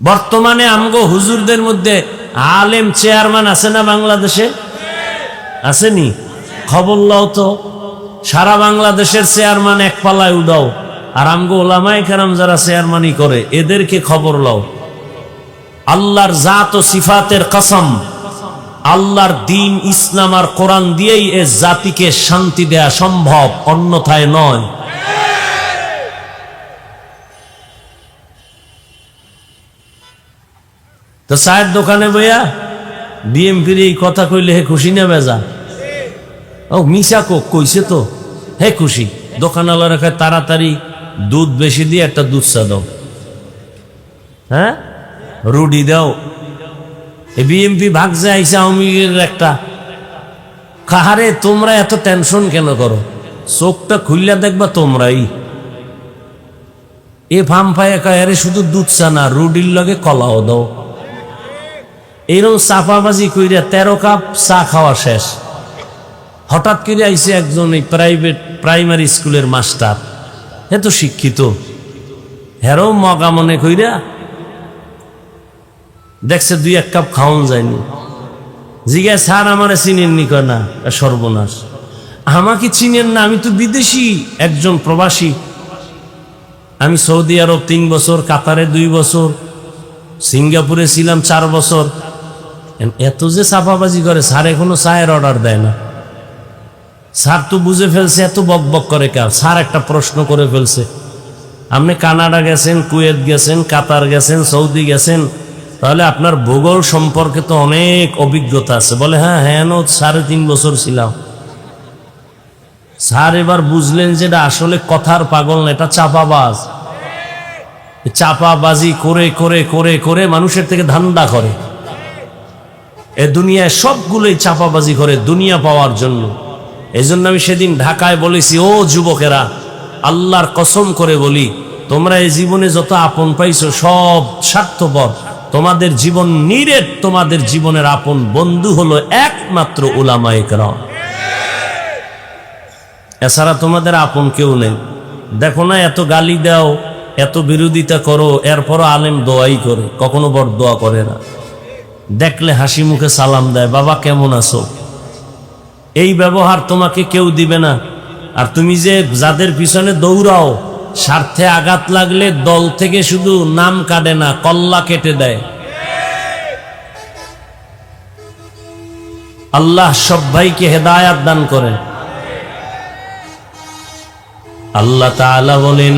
বর্তমানে আমগো হুজুরদের মধ্যে আলেম চেয়ারম্যান আছে না বাংলাদেশে? আসেনি? খবর লও তো, সারা বাংলাদেশের চেয়ারম্যান এক পাল্লায় উঠাও, আর আমগো ওলামায়ে কেরাম যারা চেয়ারম্যানই করে এদেরকে খবর লও। আল্লাহর জাত ও সিফাতের কসম, আল্লাহর দিন ইসলাম আর কোরআন দিয়েই এ জাতিকে শান্তি দেয়া সম্ভব, অন্যথায় নয়। তো চায়ের দোকানে বইয়া বিএমপির এই কথা কইলে হে খুশি না বেজা? ও মিশা কইছে তো হে খুশি। দোকানওয়ালা রেখে তাড়াতাড়ি দুধ বেশি দিয়ে একটা দুধ চা দাও, হ্যাঁ রুটি দাও। এই বিএমপি ভাগছে আইসা আওয়ামী লীগের একটা। কাহারে তোমরা এত টেনশন কেন করো? চোখটা খুললা দেখবা তোমরাই। এ ফাম পায়ে কয় আরে শুধু দুধ চা না, রুটির লগে কলাও দাও। এইরকম চাপাবাজি কইরা 13 কাপ চা খাওয়া শেষ। হঠাৎ করে আইসে একজন এই প্রাইমারি স্কুলের মাস্টার, হে তো শিক্ষিত, হেরো মগা মনে কইরা দেখছে 2-1 কাপ খাওয়ান যায়নি। জিজ্ঞাসা স্যার আমারে চিনেননি? কয় না। সর্বনাশ, আমাকে চিনেন না? আমি তো বিদেশি, একজন প্রবাসী। আমি সৌদি আরব 3 বছর, কাতারে 2 বছর, সিঙ্গাপুরে ছিলাম 4 বছর। এত যে চাপাবাজি করে, স্যার এখনো চায়ের অর্ডার দেয় না। স্যার তো বুঝে ফেলছে এত বক বক করে কার। স্যার একটা প্রশ্ন করে ফেলছে, আপনি কানাডা গেছেন, কুয়েত গেছেন, কাতার গেছেন, সৌদি গেছেন, তাহলে আপনার ভূগোল সম্পর্কে তো অনেক অভিজ্ঞতা আছে। বলে হ্যাঁ হ্যাঁ 3.5 বছর ছিলাম। স্যার এবার বুঝলেন যে এটা আসলে কথার পাগল না, এটা চাপাবাজ। চাপাবাজি করে করে করে করে মানুষের থেকে ধান্দা করে। এ দুনিয়ায় সবগুলোই চাপাবাজি করে দুনিয়া পাওয়ার জন্য। এই জন্য আমি সেদিন ঢাকায় বলেছি, ও যুবকেরা, আল্লাহর কসম করে বলি, তোমরা এই জীবনে যত আপন পাইছো সব স্বার্থপর। তোমাদের জীবন নিরেট, তোমাদের জীবনের আপন বন্ধু হলো একমাত্র উলামায়ে কেরাম। এছাড়া তোমাদের আপন কেউ নেই। দেখো না, এত গালি দাও, এত বিরোধিতা করো, এরপরও আলেম দোয়াই করে, কখনো বড় দোয়া করে না। দেখলে হাসি মুখে সালাম দেয়, বাবা কেমন আছো। এই ব্যবহার তোমাকে কেউ দিবে না। আর তুমি যে যাদের পিছনে দৌড়াও, স্বার্থে আঘাত লাগলে দল থেকে শুধু নাম কাটে না, কল্লা কেটে দেয়। আল্লাহ সব ভাইকে হেদায়াত দান করেন। আল্লাহ তাআলা বলেন,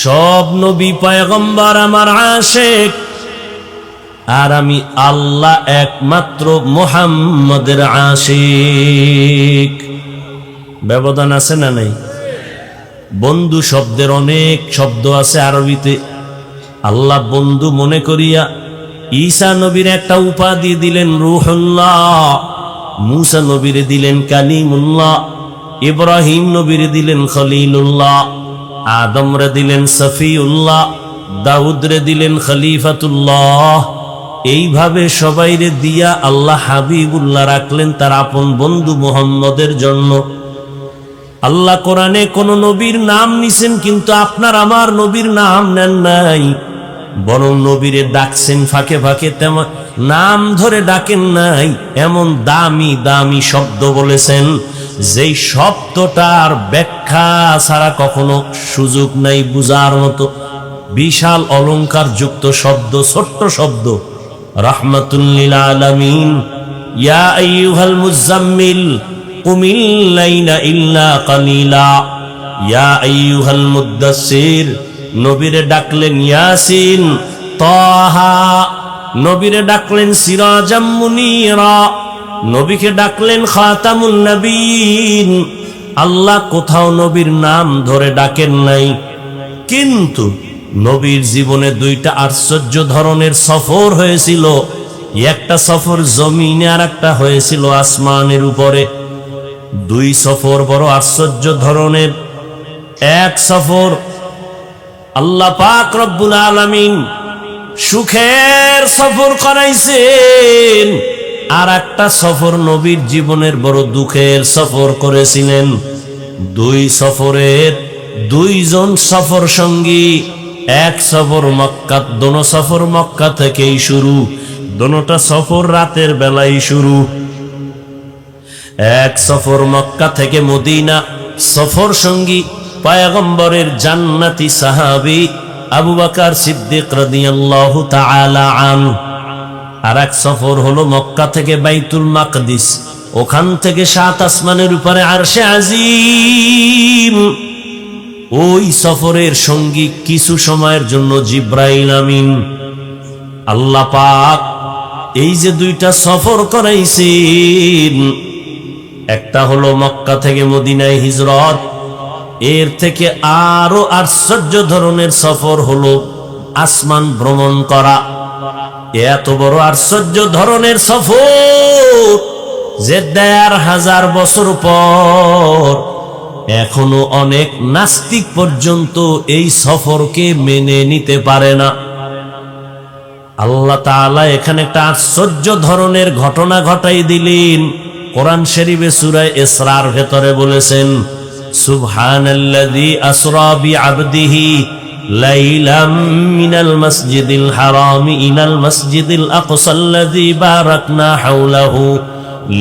সব নবী পয়গম্বর আমার আশিক, আর আমি আল্লাহ একমাত্র মুহাম্মদের আশিক। ব্যবধান আছে না নাই? বন্ধু শব্দের অনেক শব্দ আছে আরবিতে। আল্লাহ বন্ধু মনে করিয়া ঈসা নবীর একটা উপাধি দিলেন রূহুল্লাহ, মূসা নবীরে দিলেন কালিমুল্লাহ, ইব্রাহিম নবীরে দিলেন খলিলুল্লাহ, আদমরে দিলেন সফিউল্লাহ, দাউদরে দিলেন খলিফাতুল্লাহ। এইভাবে সবাইরে দিয়া আল্লাহ হাবিবুল্লাহ রাখলেন তার আপন বন্ধু মুহাম্মদের জন্য। আল্লাহ কোরআনে কোন নবীর নাম নিছেন, কিন্তু আপনার আমার নবীর নাম নেন নাই, বরং নবীরে ডাকছেন ফাঁকে ফাঁকে, তেমন নাম ধরে ডাকেন নাই। এমন দামি দামি শব্দ বলেছেন যেই শব্দটার ব্যাখ্যা ছাড়া কখনো সুযোগ নাই বুঝার মতো। বিশাল অলংকার যুক্ত শব্দ, ছোট্ট শব্দ। রাহমাতুল লিল আলামিন, ইয়া আইয়ুহাল মুজাম্মিল কুমিল লাইলা ইল্লা কালিলা, ইয়া আইয়ুহাল মুদ্দাসসির। নবীরে ডাকলেন ইয়াসিন, তাহা। নবীরে ডাকলেন সিরাজাম মুনীরা, নবীকে ডাকলেন খাতামুন নবীন। আল্লাহ কোথাও নবীর নাম ধরে ডাকেন নাই। কিন্তু নবীর জীবনে দুইটা আশ্চর্য ধরনের সফর হয়েছিল। একটা সফর জমিনে, আর একটা হয়েছিল আসমানের উপরে। দুই সফর বড় আশ্চর্য ধরনের। এক সফর আল্লাহ পাক রব্বুল আলামিন সুখের সফর করাইছেন, আর একটা সফর নবীর জীবনের বড় দুঃখের সফর করেছিলেন। দুই সফরের দুইজন সফর সঙ্গী। এক সফর মক্কা, দোনো সফর মক্কা থেকেই শুরু, দোনোটা সফর রাতের বেলায় শুরু। এক সফর মক্কা থেকে মদিনা, সফর সঙ্গী পয়গম্বরের জান্নাতি সাহাবী আবু বকর সিদ্দিক রাদিয়াল্লাহু তাআলা আনহু। আর এক সফর হলো মক্কা থেকে বাইতুল মাকদিস, ওখান থেকে সাত আসমানের উপরে আরশে আজিম। ওই সফরের সঙ্গী কিছু সময়ের জন্য জিব্রাইল আমিন। আল্লাহ পাক এই যে দুইটা সফর করাইছেন, একটা হলো মক্কা থেকে মদিনায় হিজরত, এর থেকে আরো আশ্চর্য ধরনের সফর হলো আসমান ভ্রমণ করা। এত বড় আশ্চর্য ধরনের সফর যে ১৫০০ বছর পর এখনো অনেক নাস্তিক পর্যন্ত এই সফরকে মেনে নিতে পারে না। আল্লাহ তাআলা এখানে একটা আশ্চর্য ধরনের ঘটনা ঘটাই দিলেন। কোরআন শরীফে সূরা ইসরার ভেতরে বলেছেন, সুবহানাল্লাযী আসরা বিআবদিহি লাইলাম মিনাল মাসজিদিল হারামি ইলাল মাসজিদিল আকসাল্লাযী বারাকনা হাওলাহু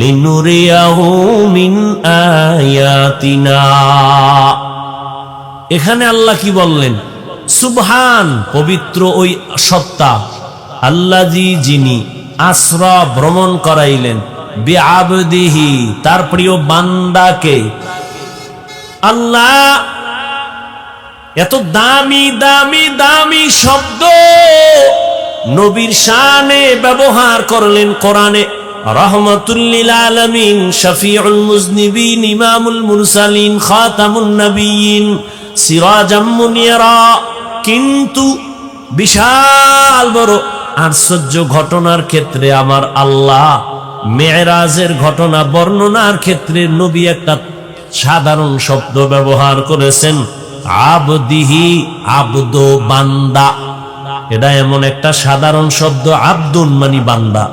লিনুরিয়াহু মিন আয়াতিনা। এখানে আল্লাহ কি বললেন? সুবহান, পবিত্র ওই সত্তা, আল্লাযী যিনি আসরা ভ্রমণ করাইলেন, বিআবদিহি তার প্রিয় বান্দাকে। আল্লাহ এত দামি দামি দামি শব্দ নবীর শানে ব্যবহার করলেন কোরআনে। রাহমাতুল লিল আলামিন, শফিউল মুজনিবিন, ইমামুল মুরসালিন, খাতামুন নবিয়্যিন, সিরাজাম মুনীরা। কিন্তু বিশাল বড় আশ্চর্য ঘটনার ক্ষেত্রে আমার আল্লাহ মেরাজের ঘটনা বর্ণনার ক্ষেত্রে নবী একটা সাধারণ শব্দ ব্যবহার করেছেন, আবদিহি, আবদ বান্দা। এটা এমন একটা সাধারণ শব্দ, আব্দুন মানে বান্দা।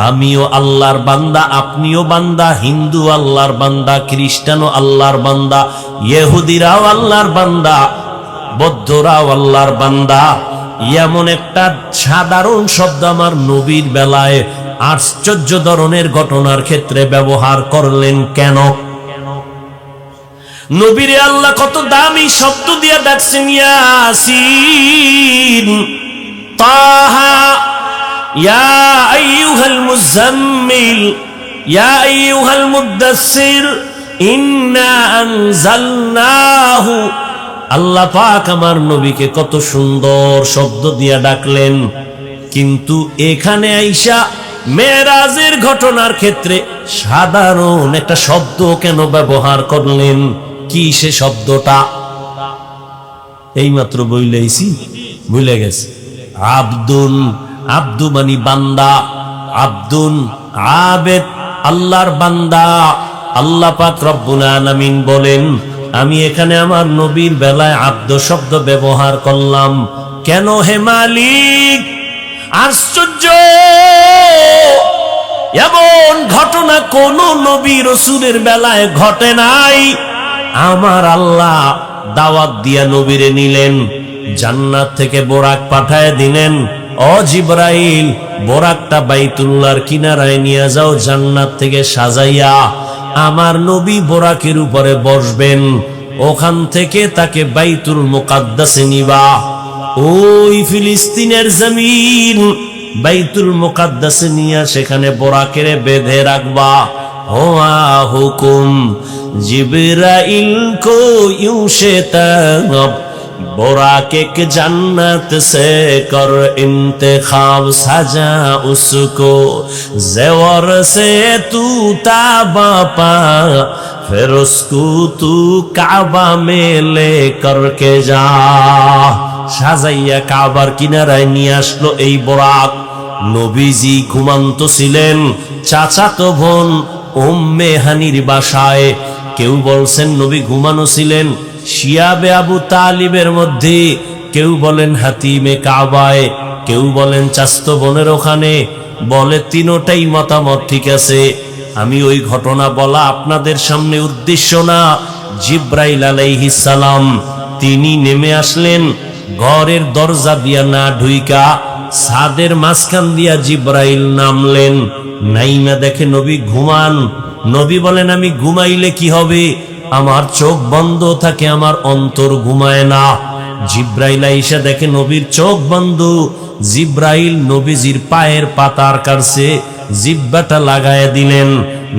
আমিও আল্লাহর বান্দা, আপনিও বান্দা, হিন্দু আল্লাহর বান্দা, খ্রিস্টানও আল্লাহর বান্দা, ইহুদিরাও আল্লাহর বান্দা, বৌদ্ধরাও আল্লাহর বান্দা। এমন একটা সাধারণ শব্দ আমার নবীর বেলায় আশ্চর্য ধরনের ঘটনার ক্ষেত্রে ব্যবহার করলেন কেন? নবীরে আল্লাহ কত দামি শব্দ দিয়ে ডাকছেন, ইয়াসিন, তাহা, ইয়া আইয়ুহাল মুজাম্মিল, ইয়া আইয়ুহাল মুদ্দাসসির। ইন্না আনজালনাহু, আল্লাহ পাক আমার নবীকে কত সুন্দর শব্দ দিয়া ডাকলেন, কিন্তু এখানে আইসা মেরাজের ঘটনার ক্ষেত্রে সাধারণ একটা শব্দ কেন ব্যবহার করলেন? কি সে শব্দটা? এইমাত্র বইলেছি, ভুলে গেছে। আব্দুন, আব্দু মানি বান্দা, আব্দুন আবেদ, আল্লাহর বান্দা। আল্লাহ পাক রব্বুল আলামিন বলেন, আমি এখানে আমার নবীর বেলায় আব্দ শব্দ ব্যবহার করলাম কেন হে মালিক? আশ্চর্য, এমন ঘটনা কোন নবী রাসূলের বেলায় ঘটে নাই। আমার আল্লাহ দাওয়াত দিয়া নবীরে নিলেন, জান্নাত থেকে বোরাক পাঠায় দিলেন, ও জিবরাইল বোরাকটা বাইতুল্লাহর কিনারায় নিয়ে যাও, জান্নাত থেকে সাজাইয়া আমার নবী বোরাকের উপরে বসবেন, ওখান থেকে তাকে বাইতুল মুকাদ্দাসে নিবা। ওই ফিলিস্তিনের জমিন বাইতুল মুকাদ্দাসে নিয়ে সেখানে বোরাকের বেঁধে রাখবা। হুয়া হুকুম জিবরাইল কো ইউ সে তব बोराक के जन्नत से कर इंतखाब, सजा उसको ज़ेवर से तू ताबा पा, फिर उसको तू काबा में ले करके जा। সাজাইয়া কাবার কিনারায় নিয়ে আসলো এই বোরাক। নবীজি ঘুমান্ত ছিলেন চাচাতো বোন উম্মে হানির বাসায়। কেউ বলছেন নবী ঘুমানো ছিলেন শিয়াবে আবু তালিবের মধ্যে, কেউ বলেন হাতিমে কাবায়, কেউ বলেন চাস্তো বোনের ওখানে। বলে তিনোটাই মতামত ঠিক আছে। আমি ওই ঘটনা বলা আপনাদের সামনে উদ্দেশ্য না। জিব্রাইল আলাইহিস সালাম তিনি নেমে আসলেন ঘরের দরজা দিয়া না ঢুইকা, ছাদের মাঝখান দিয়া জিব্রাইল নামলেন। নাইমা দেখে নবী ঘুমান। নবী বলেন, আমি ঘুমাইলে কি হবে? আমার চোখ বন্ধ থাকে, আমার অন্তর ঘুমায় না। জিব্রাইল আইসা দেখে নবীর চোখ বন্ধ। জিব্রাইল নবীজির পায়ের পাতার কাছে জিব্বাটা লাগায় দিলেন।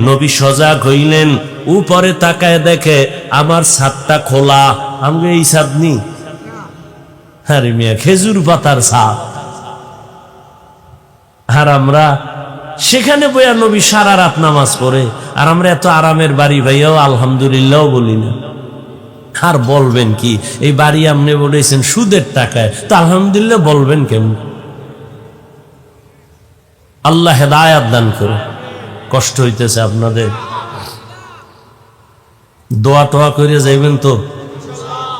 নবী সজাগ হইলেন, উপরে তাকায় দেখে আমার ছাদটা খোলা। আমি এই ছাদ নি, আরে মিয়া খেজুর পাতার ছাদ। আর আমরা সেখানে বইয়া নবী সারা রাত নামাজ পড়ে, আর আমরা এত আরামের বাড়ি ভাইয়াও আলহামদুলিল্লাহ বলি না। আর বলবেন কি, এই বাড়ি আপনি বলেছেন সুদের টাকায়, তো আলহামদুলিল্লাহ বলবেন কেমন? আল্লাহ হেদায়াত দান করে। কষ্ট হইতেছে আপনাদের, দোয়া টোয়া করে যাইবেন তো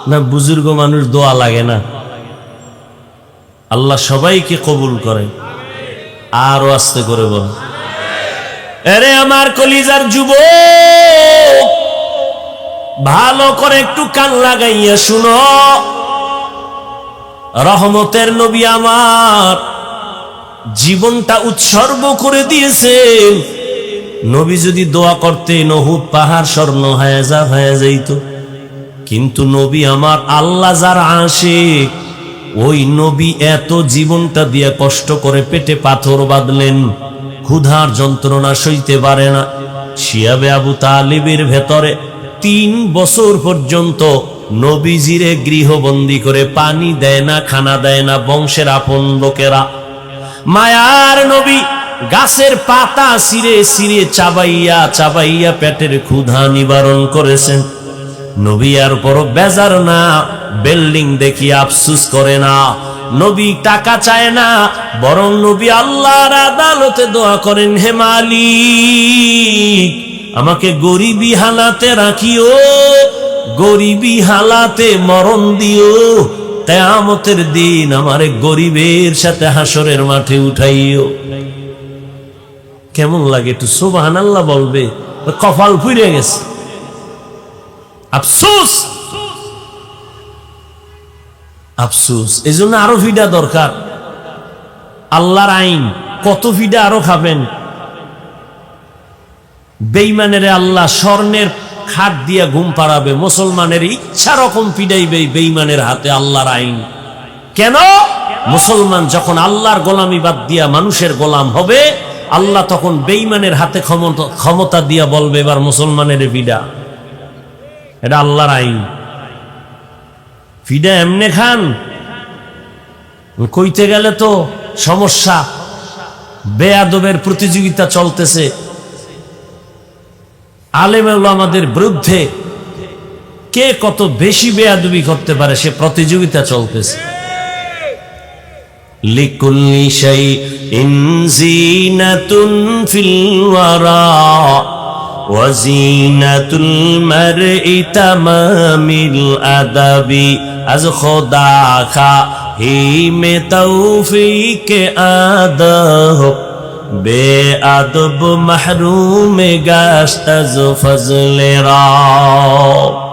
না? বুজুর্গ মানুষ দোয়া লাগে না? আল্লাহ সবাইকে কবুল করে। আরো আস্তে করে বল, আরে আমার কলিজার যুবক, ভালো করে একটু কান লাগাইয়া শুনো। রহমতের নবী আমার জীবনটা উৎসর্গ করে দিয়েছেন। নবী যদি দোয়া করতেন উহুদ পাহাড় স্বর্ণ হয়ে যাইত, কিন্তু নবী আমার আল্লাহ যার আশিক, ওই নবী এত জীবনটা দিয়ে কষ্ট করে পেটে পাথর বাঁধলেন, ক্ষুধার যন্ত্রণা সইতে পারে না। শিয়াবে আবু তালিবের ভেতরে 3 বছর পর্যন্ত নবীজিরে গৃহবন্দী করে পানি দেয় না, খানা দেয় না বংশের আপন লোকেরা। মায়ার নবী গাছের পাতা ছিঁড়ে ছিঁড়ে চাবাইয়া চাবাইয়া পেটের ক্ষুধা নিবারণ করেছেন। নবী আর বড় বেজার না, বিল্ডিং দেখি আফসুস করে না, নবী টাকা চায় না, বরং নবী আল্লাহর আদালতে দোয়া করেন, হে মালিক আমাকে গরিবী হালাতে রাখিও, গরিবী হালাতে মরণ দিও, কিয়ামতের দিন আমারে গরিবের সাথে হাসরের মাঠে উঠাইও। কেমন লাগে একটু সুবহানাল্লাহ বলবে, কপাল ফুইরে গেছে। আফসোস আফসোস, এই জন্য আরো ফিডা দরকার। আল্লাহর আইন কত ফিডা আরো খাবেন? বেঈমানের আল্লাহ স্বর্ণের খাট দিয়া ঘুম পাড়াবে, মুসলমানের ইচ্ছা রকম ফিডাইবে বেঈমানের হাতে আল্লাহর আইন। কেন? মুসলমান যখন আল্লাহর গোলামি বাদ দিয়া মানুষের গোলাম হবে, আল্লাহ তখন বেঈমানের হাতে ক্ষমতা দিয়া বলবে, এবার মুসলমানের ফিডা। এটা আল্লাহর আইন। ফিডা এমনে খান, কইতে গেলে তো সমস্যা। বেয়াদবের প্রতিযোগিতা চলতেছে, আলেম ওলামাদের বিরুদ্ধে কে কত বেশি বেয়াদবি করতে পারে সে প্রতিযোগিতা চলতেছে। লিকুল্লি শাইইন যিনাতুন ফিল ওয়ারা ওয়া যিনাতুল মারই তামামিল আদাবি আজ খোদা খা হি মে তৌফিক আদব বেআদব মাহরুম গাশত আজ ফজল রা।